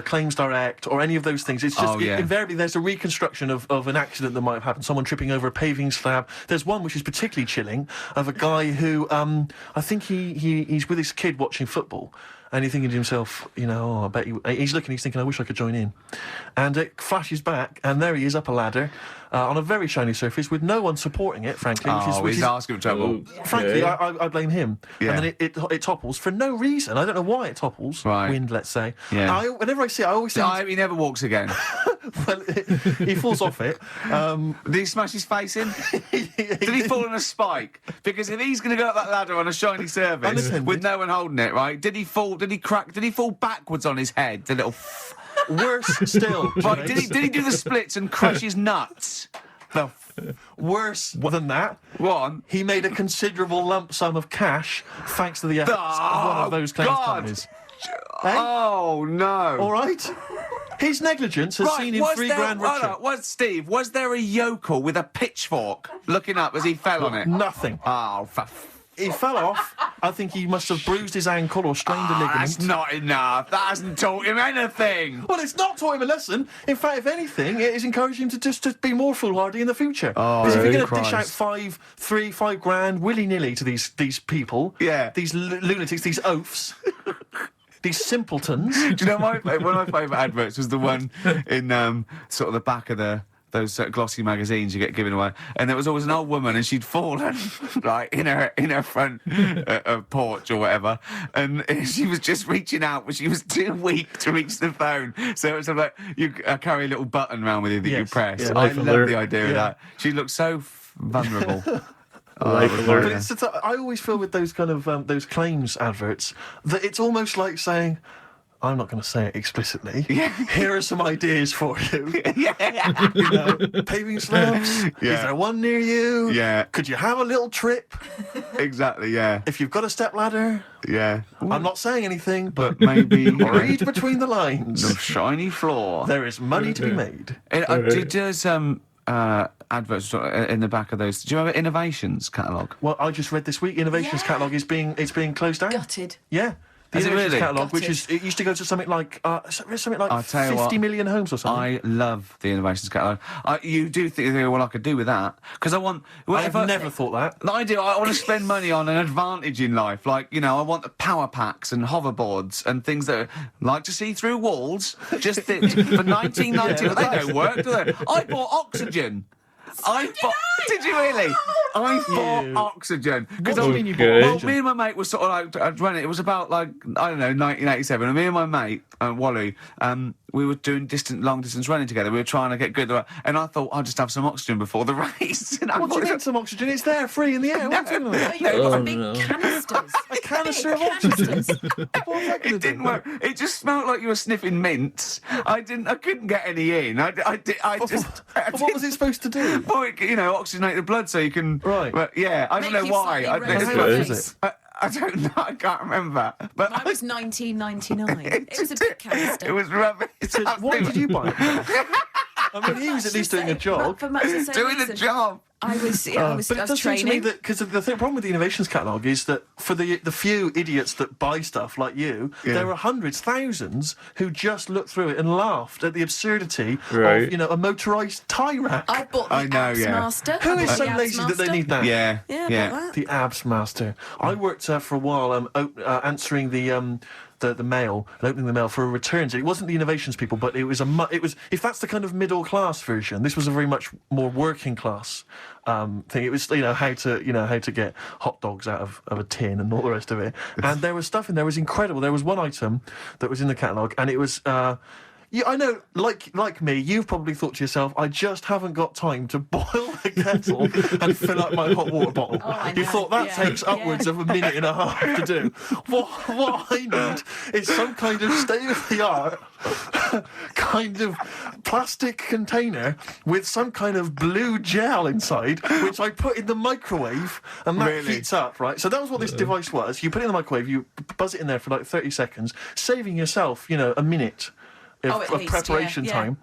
claims direct or any of those things. It's just invariably there's a reconstruction of an accident that might have happened, someone tripping over a paving slab. There's one which is particularly chilling of a guy who, I think he's with his kid watching football. And he's thinking to himself, I bet he's thinking, I wish I could join in. And it flashes back, and there he is up a ladder on a very shiny surface with no one supporting it, frankly. Which he's is asking for trouble. frankly, I blame him. Yeah. And then it topples for no reason. I don't know why it topples. Right. Wind, let's say. Yeah. Whenever I see it, I always think, He never walks again. well, he falls off it. Did he smash his face in? Did he fall on a spike? Because if he's going to go up that ladder on a shiny surface Unattended. with no one holding it, right? Did he fall? Did he crack? Did he fall backwards on his head? The little. Worse still. Right? Did he do the splits and crush his nuts? Worse than that, One. he made a considerable lump sum of cash thanks to the efforts of one of those claims God. companies. Eh? Oh no! All right. His negligence has seen him £3,000 richer. Steve? Was there a yokel with a pitchfork looking up as he fell on it? Nothing. Oh, He fell off. I think he must have bruised his ankle or strained a ligament. that's not enough. That hasn't taught him anything. Well, it's not taught him a lesson. In fact, if anything, it has encouraged him to be more foolhardy in the future. Oh, because if you're going to Christ. dish out £5,000 willy-nilly to these people, these lunatics, these oafs, these simpletons. Do you know one of my favourite adverts was the one in sort of the back of those glossy magazines you get given away, and there was always an old woman, and she'd fallen right in her front porch or whatever, and she was just reaching out, but she was too weak to reach the phone. So it was sort of like you carry a little button around with you that you press. Yeah. I Life love alert. the idea of that. She looked so vulnerable. Life it was alert. But it's I always feel with those kind of those claims adverts that it's almost like saying, I'm not going to say it explicitly. Here are some ideas for you. Paving slabs. Is there one near you? Yeah. Could you have a little trip? Exactly. Yeah. If you've got a step ladder. Yeah. I'm not saying anything, but Maybe read between the lines. the shiny floor. There is money to be made. Does adverts in the back of those? Do you remember Innovations catalogue? Well, I just read this week, Innovations catalogue is being closed down. Gutted. Yeah. The Is it Innovations really? catalogue, which Gutted. it used to go to something like I'll tell you 50 what, million homes or something. I love the Innovations catalogue. You do think, well, I could do with that because I want. I've never thought that. I do. I want to spend money on an advantage in life. Like, I want the power packs and hoverboards and things that like to see through walls. Just for 1990. Yeah, They don't work, do they? I bought oxygen. Did you really? I bought oxygen. What do you mean you bought Okay. Well, oxygen? me and my mate were sort of like, I'd run it. It was about like, I don't know, 1987. And me and my mate, Wally, we were doing long distance running together. We were trying to get good. And I thought, I'll just have some oxygen before the race. And I What do you thought- mean some oxygen? It's there, free in the air. What's going on? Oh, you got some big no. canisters. A canister of Big oxygen. canisters. It didn't work. It just smelled like you were sniffing mints. I couldn't get any in. I just. But what was it supposed to do? Well, oxygenate the blood so you can. Right. But yeah, I don't Make know you why. slightly How rosy. much It's is it? I don't know. I can't remember. But Mine was 1999. It was a big canister. It was rubbish. Why did you buy it? I mean, he was at least doing a jog. For much the same Doing the reason. job. I was But it does seem to me training. that, because the problem with the innovations catalogue is that for the few idiots that buy stuff like you, there are hundreds, thousands who just looked through it and laughed at the absurdity Right. of, a motorised tie rack. I bought the I know, Abs yeah. Master. Who I is bought so the Abs lazy that they Master. need that? Yeah. Yeah, I bought that. The Abs Master. I worked for a while answering the mail and opening the mail for a returns. It wasn't the innovations people, but it was if that's the kind of middle class version, this was a very much more working class thing. It was how to get hot dogs out of a tin and all the rest of it. And there was stuff in there was incredible. There was one item that was in the catalogue, and it was. Yeah, I know, like me, you've probably thought to yourself, I just haven't got time to boil a kettle and fill up my hot water bottle. Oh, I You know. thought that Yeah, takes upwards of a minute and a half to do. What I need is some kind of state-of-the-art kind of plastic container with some kind of blue gel inside, which I put in the microwave, and that Really? heats up, right? So that was what this device was. You put it in the microwave, you buzz it in there for like 30 seconds, saving yourself, a minute at of least, preparation yeah. time.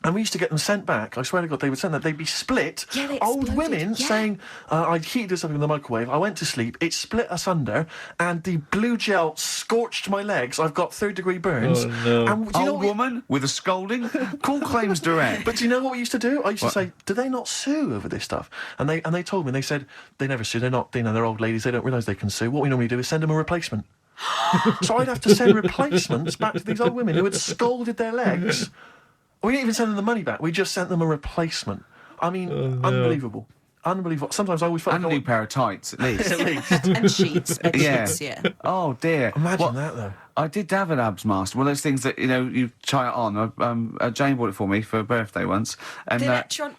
And we used to get them sent back. I swear to God, they would send that. They'd be split. Yeah, they Old exploded, women yeah. saying, I heated something in the microwave. I went to sleep. It split asunder, and the blue gel scorched my legs. I've got third-degree burns. Oh, no. And do you know Old what we- woman with a scolding. Call claims direct. But do you know what we used to do? I used What? to say, do they not sue over this stuff? And they told me, they said, they never sue. They're not, they're old ladies. They don't realise they can sue. What we normally do is send them a replacement. So I'd have to send replacements back to these old women who had scalded their legs. We didn't even send them the money back. We just sent them a replacement. I mean, unbelievable. Unbelievable. Sometimes I always felt And a new pair of tights, at least. at least. And sheets. Bed Yeah. sheets, yeah. Oh, dear. Imagine that, though. I did have an Abs Master, one of those things that, you try it on. Jane bought it for me for a birthday once. And, The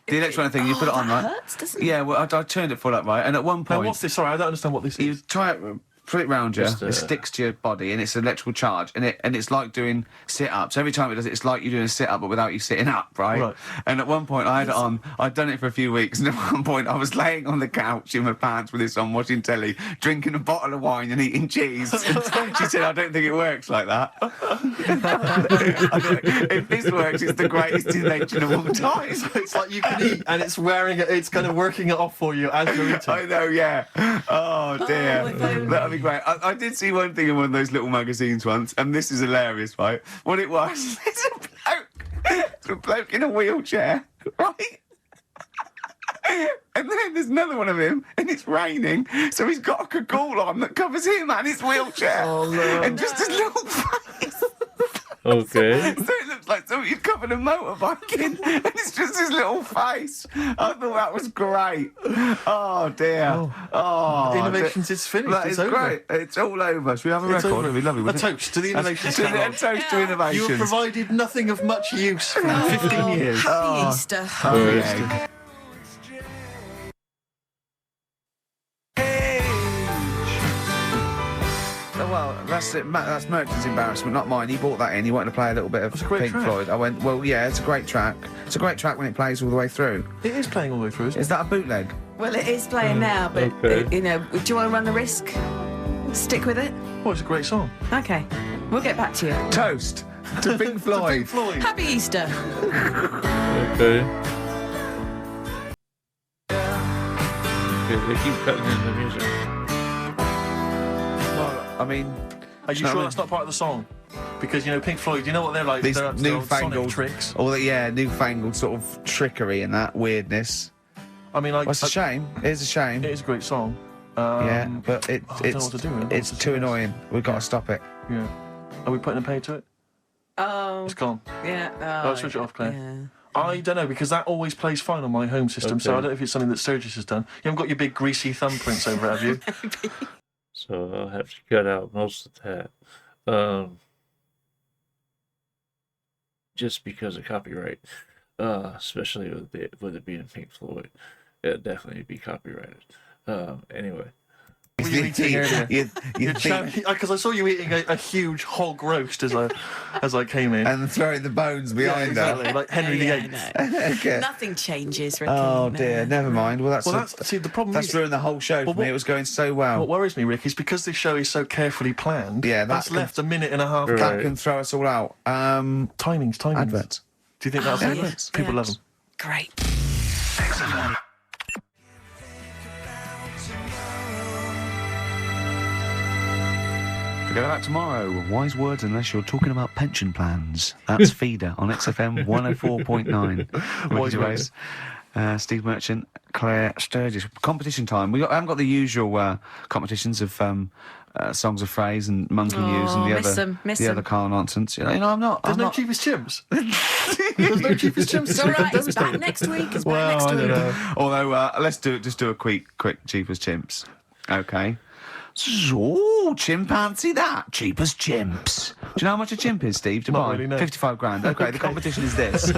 the electronic thing, you put it on, that right? hurts, doesn't it? Yeah, well, I turned it full up, right? And at one Now, point... what's this? Sorry, I don't understand what this You is. try it, put it round you, Just, it sticks to your body, and it's an electrical charge, and it's like doing sit-ups. Every time it does it, it's like you're doing a sit-up, but without you sitting up, right? Right. And at one point, I had it on. I'd done it for a few weeks, and at one point, I was laying on the couch in my pants with this on, watching telly, drinking a bottle of wine and eating cheese. And she said, "I don't think it works like that." I thought, if this works, it's the greatest invention of all time. So it's like you can eat, and it's it's kind of working it off for you as you're eating. I know, yeah. Oh, dear. if only. That'd be great. I did see one thing in one of those little magazines once, and this is hilarious, right? What it was, it's a bloke in a wheelchair, right? And then there's another one of him, and it's raining, so he's got a cagoule on that covers him and his wheelchair. Oh, no. And just his little face. Okay. So it looks like somebody had covered a motorbike in, and it's just his little face. I thought that was great. Oh, dear. Oh, Innovations is finished. That It's is over. great. It's all over. Should we have a It's record? over. It'd be lovely, A wouldn't it? toast to the innovations A catalogue. toast to You innovations. have provided nothing of much use for 15 years. Happy Easter. Okay. Oh, well, that's it. That's Merchant's embarrassment, not mine. He bought that in. He wanted to play a little bit of It's a great Pink track. Floyd. I went, well, yeah, it's a great track. It's a great track when it plays all the way through. It is playing all the way through, isn't it? Is that a bootleg? Well, it is playing now, but, okay. do you want to run the risk? Stick with it? Well, it's a great song. Okay. We'll get back to you. Toast to Pink Floyd. Pink Floyd. Happy Easter. Okay. They keep cutting in the music. Well, I mean, Are you know what I sure mean? that's not part of the song? Because, Pink Floyd, you know what they're like? these They're up to their old sonic newfangled tricks. all the newfangled sort of trickery and that weirdness. I mean, Well, it's a shame. It is a shame. It is a great song. Yeah, but I don't know what to do with it. it's What's the too suggest? annoying. We've got to stop it. Yeah. Are we putting a pay to it? Oh, It's gone. yeah. Oh, switch it off, Claire. Yeah. I don't know, because that always plays fine on my home system, so I Okay. don't know if it's something that Sturgis has done. You haven't got your big greasy thumbprints over it, have you? So I'll have to cut out most of that. Just because of copyright. Especially with it being Pink Floyd. It'd definitely be copyrighted. Anyway. What were you eating earlier? you think, Because I saw you eating a huge hog roast as I came in. and throwing the bones Yeah, behind exactly, like Henry Yeah, VIII. I know. okay. Nothing changes, Ricky. Oh no. dear, never mind. Well, Well, see, the problem that's is, ruined the whole show for Well, me. It was going so well. what worries me, Rick, is because this show is so carefully planned. Yeah, that's that left a minute and a half. Right. that can throw us all out. Timings. Adverts. Do you think that's Oh, adverts? yeah. People Yeah. love them. Great. Go back tomorrow. Wise words unless you're talking about pension plans. That's Feeder on XFM 104.9. Ricky Gervais, Steve Merchant, Claire Sturgis. Competition time. I haven't got the usual competitions of songs of phrase and monkey news and the other Carl nonsense. I'm not. There's no cheapest chimps. There's no cheapest chimps. It's all right. It's back next week. It's back next I don't week. know. Although, let's do a quick cheapest chimps. Okay. So, chimpanzee that. Cheapest chimps. Do you know how much a chimp is, Steve, to Not buy? really, no. 55 grand. Okay, the competition is this.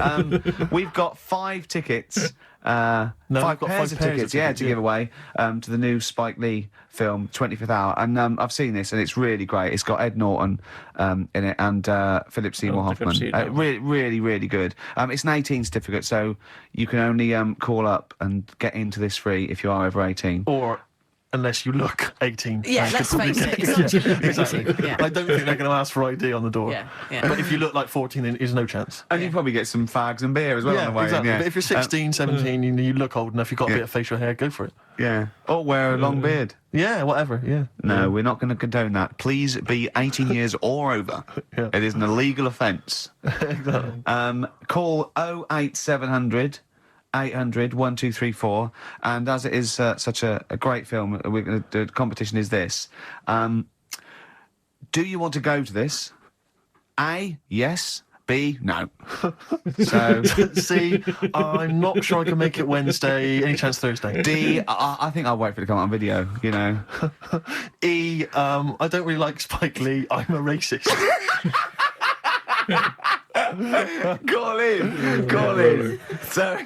We've got 5 tickets. Five we've got pairs of tickets, to give away to the new Spike Lee film, 25th Hour. And I've seen this, and it's really great. It's got Ed Norton in it and Philip Seymour Hoffman. Really, really, really good. It's an 18 certificate, so you can only call up and get into this free if you are over 18. Or unless you look 18. Yeah, let's face it. It's not cheap. Exactly. Yeah. I don't think they're going to ask for ID on the door. Yeah, yeah. But if you look like 14, then there's no chance. And you probably get some fags and beer as well on the way. Exactly. Yeah. But if you're 16, 17, and you look old enough, you've got a bit of facial hair, go for it. Yeah. Or wear a long beard. Yeah, whatever, yeah. No, we're not going to condone that. Please be 18 years or over. Yeah. It is an illegal offence. Exactly. Call 08700 800 1234, and as it is such a great film, we're going to do the competition is this. Do you want to go to this? A, yes. B, no. So C, I'm not sure I can make it Wednesday. Any chance Thursday? D, I think I'll wait for it to come out on video, you know. E, I don't really like Spike Lee. I'm a racist. Call in. So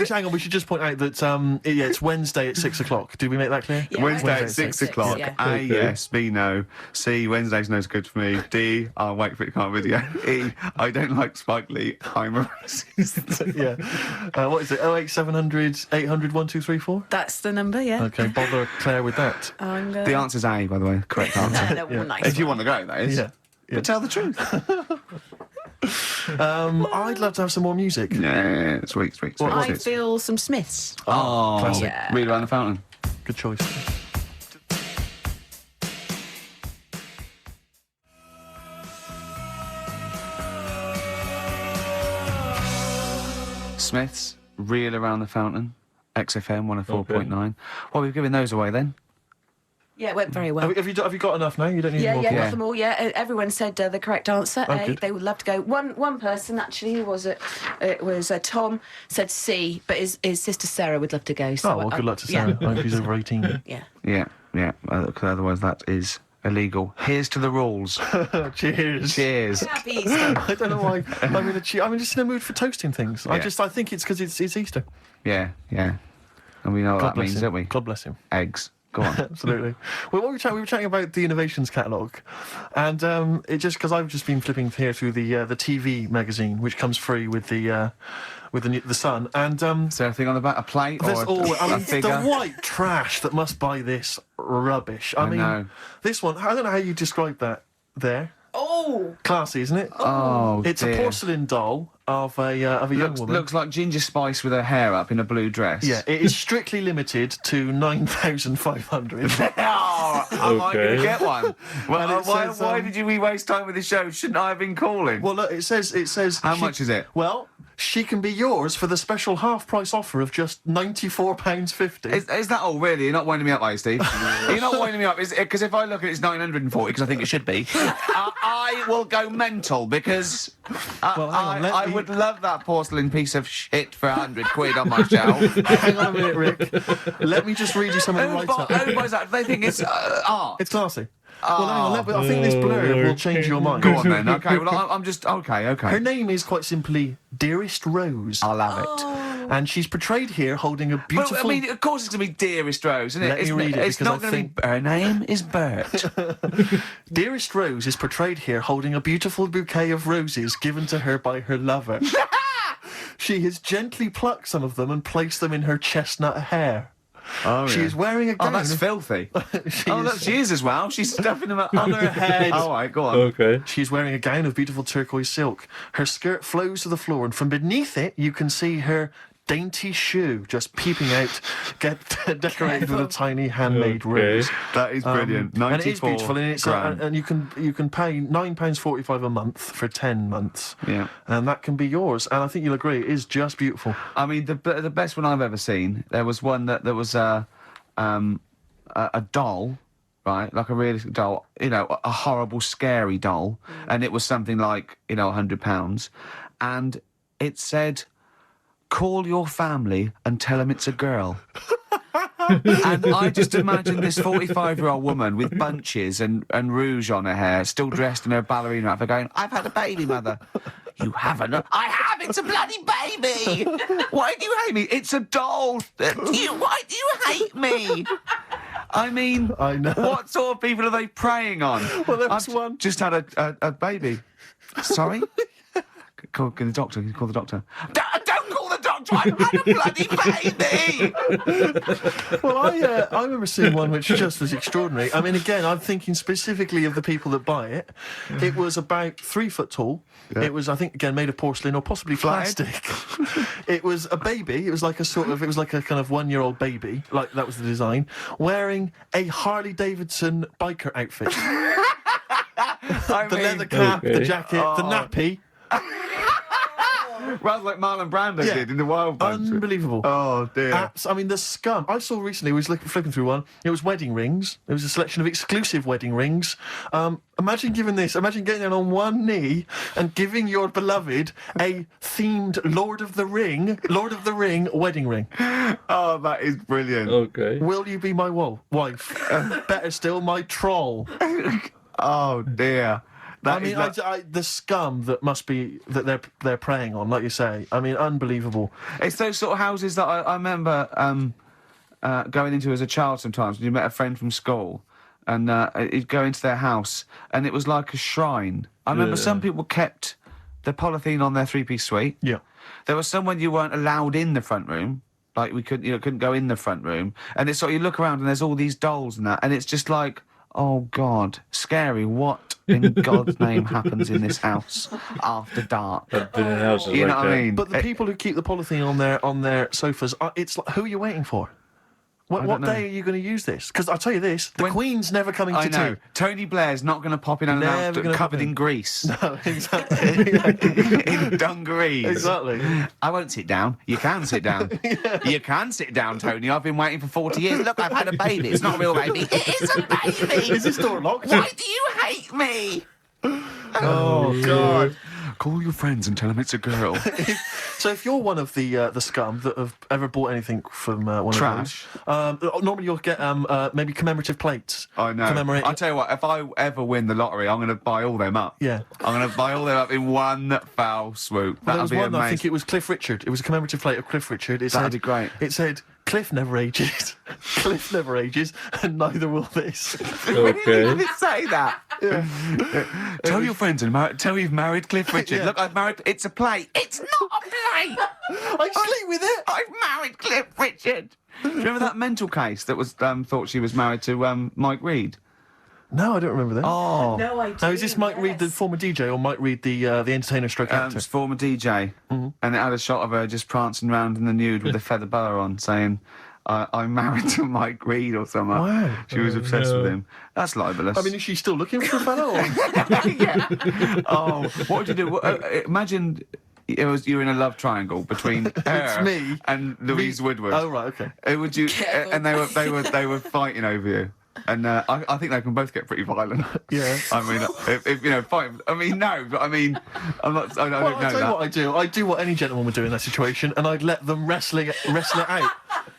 Hang on, we should just point out that it's Wednesday at 6 o'clock. Did we make that clear? Yeah, Wednesday at Wednesday 6 o'clock. yeah. A, yes. B, no. C, Wednesday's no good for me. D, I'll wait for it to come on video. E, I don't like Spike Lee. I'm a racist. Yeah. What is it? 08700 800 1234? That's the number, yeah. Okay, bother Claire with that. I'm The answer's A, by the way. Correct answer. nice. If you want to go, that is. Yeah. But tell the truth. I'd love to have some more music. Yeah, sweet. I feel some Smiths. Oh, classic. Yeah. Read Around the Fountain. Good choice. Smiths, Reel Around the Fountain, XFM 104.9. Well, we've given those away then. Yeah, it went very well. Have you got enough now? You don't need Yeah, more. yeah, Yeah. got them all. Yeah, everyone said the correct answer. Oh, A. good. They would love to go. One person actually, who was it? It was Tom said C, but his sister Sarah would love to go. So Oh, well, good luck to Sarah. I hope she's over 18. Yeah. Yeah. Otherwise, that is illegal. Here's to the rules. Cheers. Cheers. Happy Easter. I don't know why I'm just in a mood for toasting things. Yeah. I think it's because it's Easter. Yeah. And we know what God that bless means, him. don't we? God bless him. Eggs. Go on. Absolutely. Well, we were chatting about the innovations catalogue, and it just because I've just been flipping here through the TV magazine, which comes free with the Sun, and Is there anything on the back? A plate or there's a figure? the white trash that must buy this rubbish. I mean, know. this one. I don't know how you describe that. There, Oh, classy, isn't it? Oh, It's dear. a porcelain doll of a young woman. Looks like Ginger Spice with her hair up in a blue dress. Yeah, it is strictly limited to 9,500. Oh, am I going Okay. to get one? Well, And it says, why did we waste time with the show? Shouldn't I have been calling? Well, look, it says. How much is it? Well, she can be yours for the special half-price offer of just £94.50. Is that all, really? You're not winding me up, are you, Steve? You're not winding me up. Because if I look at it, it's 940, because I think it should be. I will go mental, because Well, hang on, I would love that porcelain piece of shit for 100 quid on my shelf. Hang on a minute, Rick. Let me just read you some of the Who write-up. buys that? They think it's art. It's classy. Well, hang on. I think this blurb will change your mind. Go on, then. Okay, well, I'm just... Okay. Her name is quite simply Dearest Rose. I'll have it. And she's portrayed here holding a beautiful... Well, I mean, of course it's going to be Dearest Rose, isn't it? Let me Isn't read it, It's because not I going to be... Her name is Bert. Dearest Rose is portrayed here holding a beautiful bouquet of roses given to her by her lover. She has gently plucked some of them and placed them in her chestnut hair. Oh, She is wearing a Oh, gown. that's filthy. She is as well. She's stuffing them up on her head. All right, go on. Okay. She's wearing a gown of beautiful turquoise silk. Her skirt flows to the floor, and from beneath it, you can see her dainty shoe just peeping out, get decorated with a tiny handmade rose. That is brilliant. And it is 94 beautiful, and it's grand. and you can pay £9.45 a month for 10 months. Yeah. And that can be yours. And I think you'll agree, it is just beautiful. I mean, the best one I've ever seen, there was one that there was a doll, right, like a realistic doll, you know, a horrible, scary doll, and it was something like, you know, £100, and it said, "Call your family and tell them it's a girl." And I just imagine this 45-year-old woman with bunches and rouge on her hair, still dressed in her ballerina outfit, going, "I've had a baby, mother." "You haven't?" "I have, it's a bloody baby." "Why do you hate me?" "It's a doll." Why do you hate me?" I mean, I know. What sort of people are they preying on? Well, there was I've one. just had a baby. Sorry? Call the doctor. Call the doctor. Don't call the doctor. I've had a bloody baby. Well, I remember seeing one which just was extraordinary. I mean, again, I'm thinking specifically of the people that buy it. It was about 3 foot tall. Yeah. It was, I think, again, made of porcelain or possibly Flatted. plastic. It was a baby. It was like a kind of 1-year-old baby. Like, that was the design. Wearing a Harley Davidson biker outfit. The leather cap, the jacket, the nappy. Rather like Marlon Brando did in The Wild Bunch. Unbelievable. Oh, dear. I mean, the scum. I saw recently, I was flipping through one, it was wedding rings. It was a selection of exclusive wedding rings. Imagine getting down on one knee and giving your beloved a themed Lord of the Ring wedding ring. Oh, that is brilliant. Okay. Will you be my wife? Better still, my troll. Oh, dear. I mean, the scum that must be that they're preying on, like you say. I mean, unbelievable. It's those sort of houses that I remember going into as a child sometimes when you met a friend from school and you'd go into their house and it was like a shrine. I remember some people kept the polythene on their 3-piece suite. Yeah. There was some when you weren't allowed in the front room. Like, we couldn't go in the front room. And it's sort of, you look around and there's all these dolls and that, and it's just like, oh, God, scary. What in God's name happens in this house after dark? I've been in houses You like know what that. I mean? But the people who keep the polythene on their sofas, it's like, who are you waiting for? What don't know. day are you going to use this? Because I'll tell you this, the Queen's never coming I to know. tea. Tony Blair's not going to pop in and Never out gonna covered pop in. in grease. No, exactly. In dungarees. Exactly. I won't sit down. You can sit down. You can sit down, Tony. I've been waiting for 40 years. Look, I've had a baby. It's not a real baby. It is a baby. Is this door locked? Why do you hate me? Oh, God. Call your friends and tell them it's a girl. So if you're one of the scum that have ever bought anything from one Trash. of those, normally you'll get maybe commemorative plates. I know. Commemorating. I tell you what, if I ever win the lottery, I'm going to buy all them up. Yeah. I'm going to buy all them up in one foul swoop. Well, there That'll was be one, amazing. I think it was Cliff Richard. It was a commemorative plate of Cliff Richard. That'd be great. It said, Cliff never ages. Cliff never ages, and neither will this. Okay. Did it say that? Tell your friends and tell you've married Cliff Richard. Yeah. Look, I've married... It's a plate. It's not a plate. I sleep with it. I've married Cliff Richard. Do you remember that mental case that was thought she was married to Mike Reed? No, I don't remember that. Oh. No, I do. Now, is this Mike Reed, the former DJ, or Mike Reed, the entertainer stroke actor? It's former DJ. And it had a shot of her just prancing around in the nude with a feather boa on, saying, I'm married to Mike Reed or something. Wow. She was obsessed with him. That's libelous. I mean, is she still looking for a fellow? Or? Oh, what would you do? Imagine you're in a love triangle between her me. and Louise Woodward. Oh, right, okay. Would you? And they were fighting over you. And I think they can both get pretty violent. Yeah. I mean, if you know, fight. I mean, no, but I mean, I'm not. I don't Well, know I'll tell you that. what I do. I do what any gentleman would do in that situation, and I'd let them wrestle it out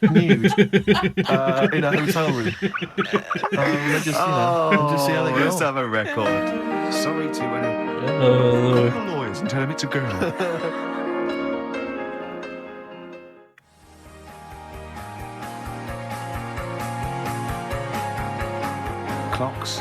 nude in a hotel room. Just, just see how they Let's go. have a record. Sorry to any Oh, lawyers and tell them it's a girl. Clocks,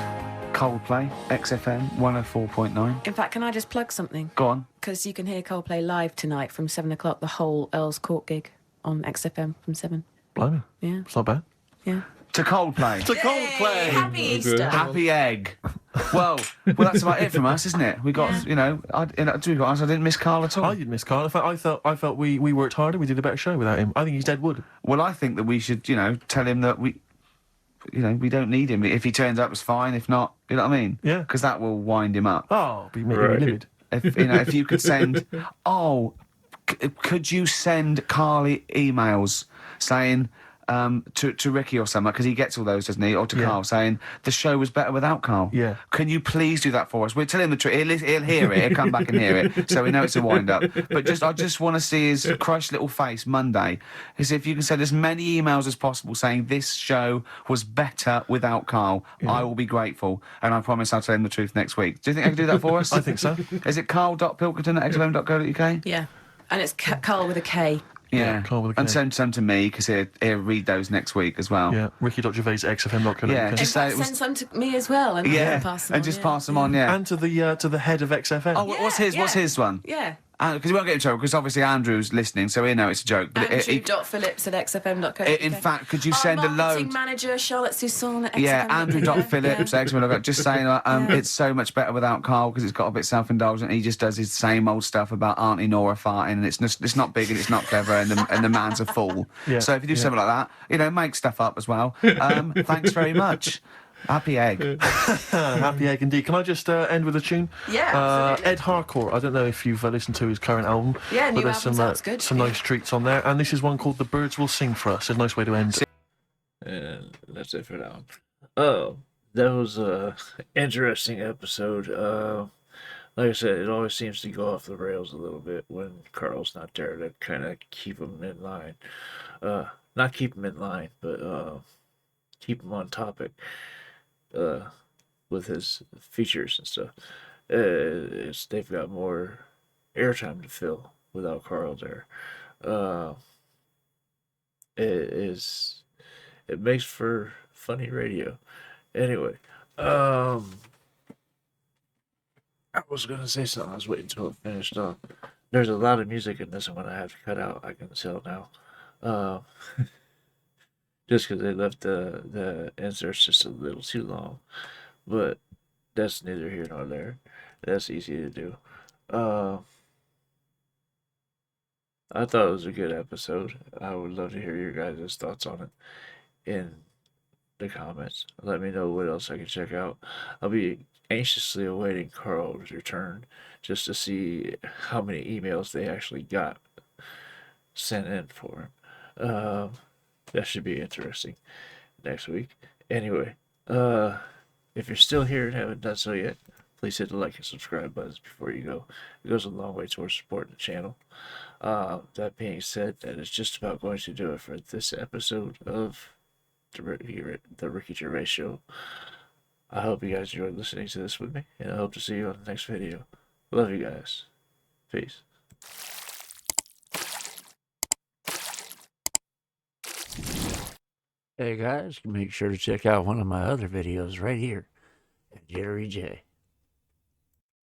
Coldplay, XFM 104.9. In fact, can I just plug something? Go on. Because you can hear Coldplay live tonight from 7 o'clock, the whole Earl's Court gig on XFM from 7. Blimey, Yeah, it's not bad. yeah. To Coldplay. To Coldplay. Happy Easter. Happy Egg. Well, that's about it from us, isn't it? We got, you know, to be honest, I didn't miss Carl at all. I didn't miss Karl. In fact, I felt we worked harder. We did a better show without him. I think he's dead wood. Well, I think that we should, you know, tell him that we don't need him. If he turns up, it's fine. If not, you know what I mean? Yeah. Because that will wind him up. Oh, be making Right. me livid. If you could send, could you send Carly emails saying to Ricky or something, because he gets all those, doesn't he? Or to Yeah. Carl saying the show was better without Carl. Yeah. Can you please do that for us? We'll tell him the truth. He'll hear it. He'll come back and hear it, so we know it's a wind up. But I just want to see his crushed little face Monday. Is if you can send as many emails as possible saying this show was better without Carl, I will be grateful, and I promise I'll tell him the truth next week. Do you think I can do that for us? I think so. Is it carl.pilkington@xfm.co.uk? Yeah. And it's Carl with a K. Yeah, Carl with a and K. send some to me because he'll read those next week as well. Yeah. Ricky.Gervais XFM.co.uk. Yeah, In just say fact, it was. send some to me as well. And Yeah, pass them and on, just yeah. pass them on. Yeah. And to the head of XFM. Oh, what's his? What's yeah. his one? Yeah. Because he won't get in trouble because obviously Andrew's listening, so he know it's a joke. But Andrew.phillips@xfm.co.uk. in fact, could you send a marketing load? manager Charlotte Soussan at Yeah, XFM. Andrew.phillips, just saying it's so much better without Carl because it's got a bit self-indulgent. He just does his same old stuff about Auntie Nora farting, and it's not big and it's not clever, and the man's a fool. Yeah, So if you do something like that, you know, make stuff up as well. Thanks very much. Happy egg. Happy egg indeed. Can I just end with a tune? Yeah, absolutely. Ed Harcourt. I don't know if you've listened to his current album. Yeah, but new there's album some sounds good. some nice treats on there, and this is one called "The Birds Will Sing for Us." A nice way to end. And that's it for that one. Oh, that was a interesting episode. Like I said, it always seems to go off the rails a little bit when Carl's not there to kind of keep him in line. Not keep him in line, but keep him on topic. With his features and stuff. They've got more airtime to fill without Carl there. It makes for funny radio. Anyway, I was gonna say something. I was waiting until it finished up. There's a lot of music in this I'm gonna have to cut out. I can tell now. Just because they left the inserts just a little too long, but that's neither here nor there. That's easy to do. I thought it was a good episode. I would love to hear your guys' thoughts on it in the comments. Let me know what else I can check out. I'll be anxiously awaiting Carl's return just to see how many emails they actually got sent in for him. That should be interesting next week. Anyway, if you're still here and haven't done so yet, please hit the like and subscribe buttons before you go. It goes a long way towards supporting the channel. That being said, that is just about going to do it for this episode of the Ricky Gervais Show. I hope you guys enjoyed listening to this with me, and I hope to see you on the next video. Love you guys. Peace. Hey guys, make sure to check out one of my other videos right here at JitteryJay.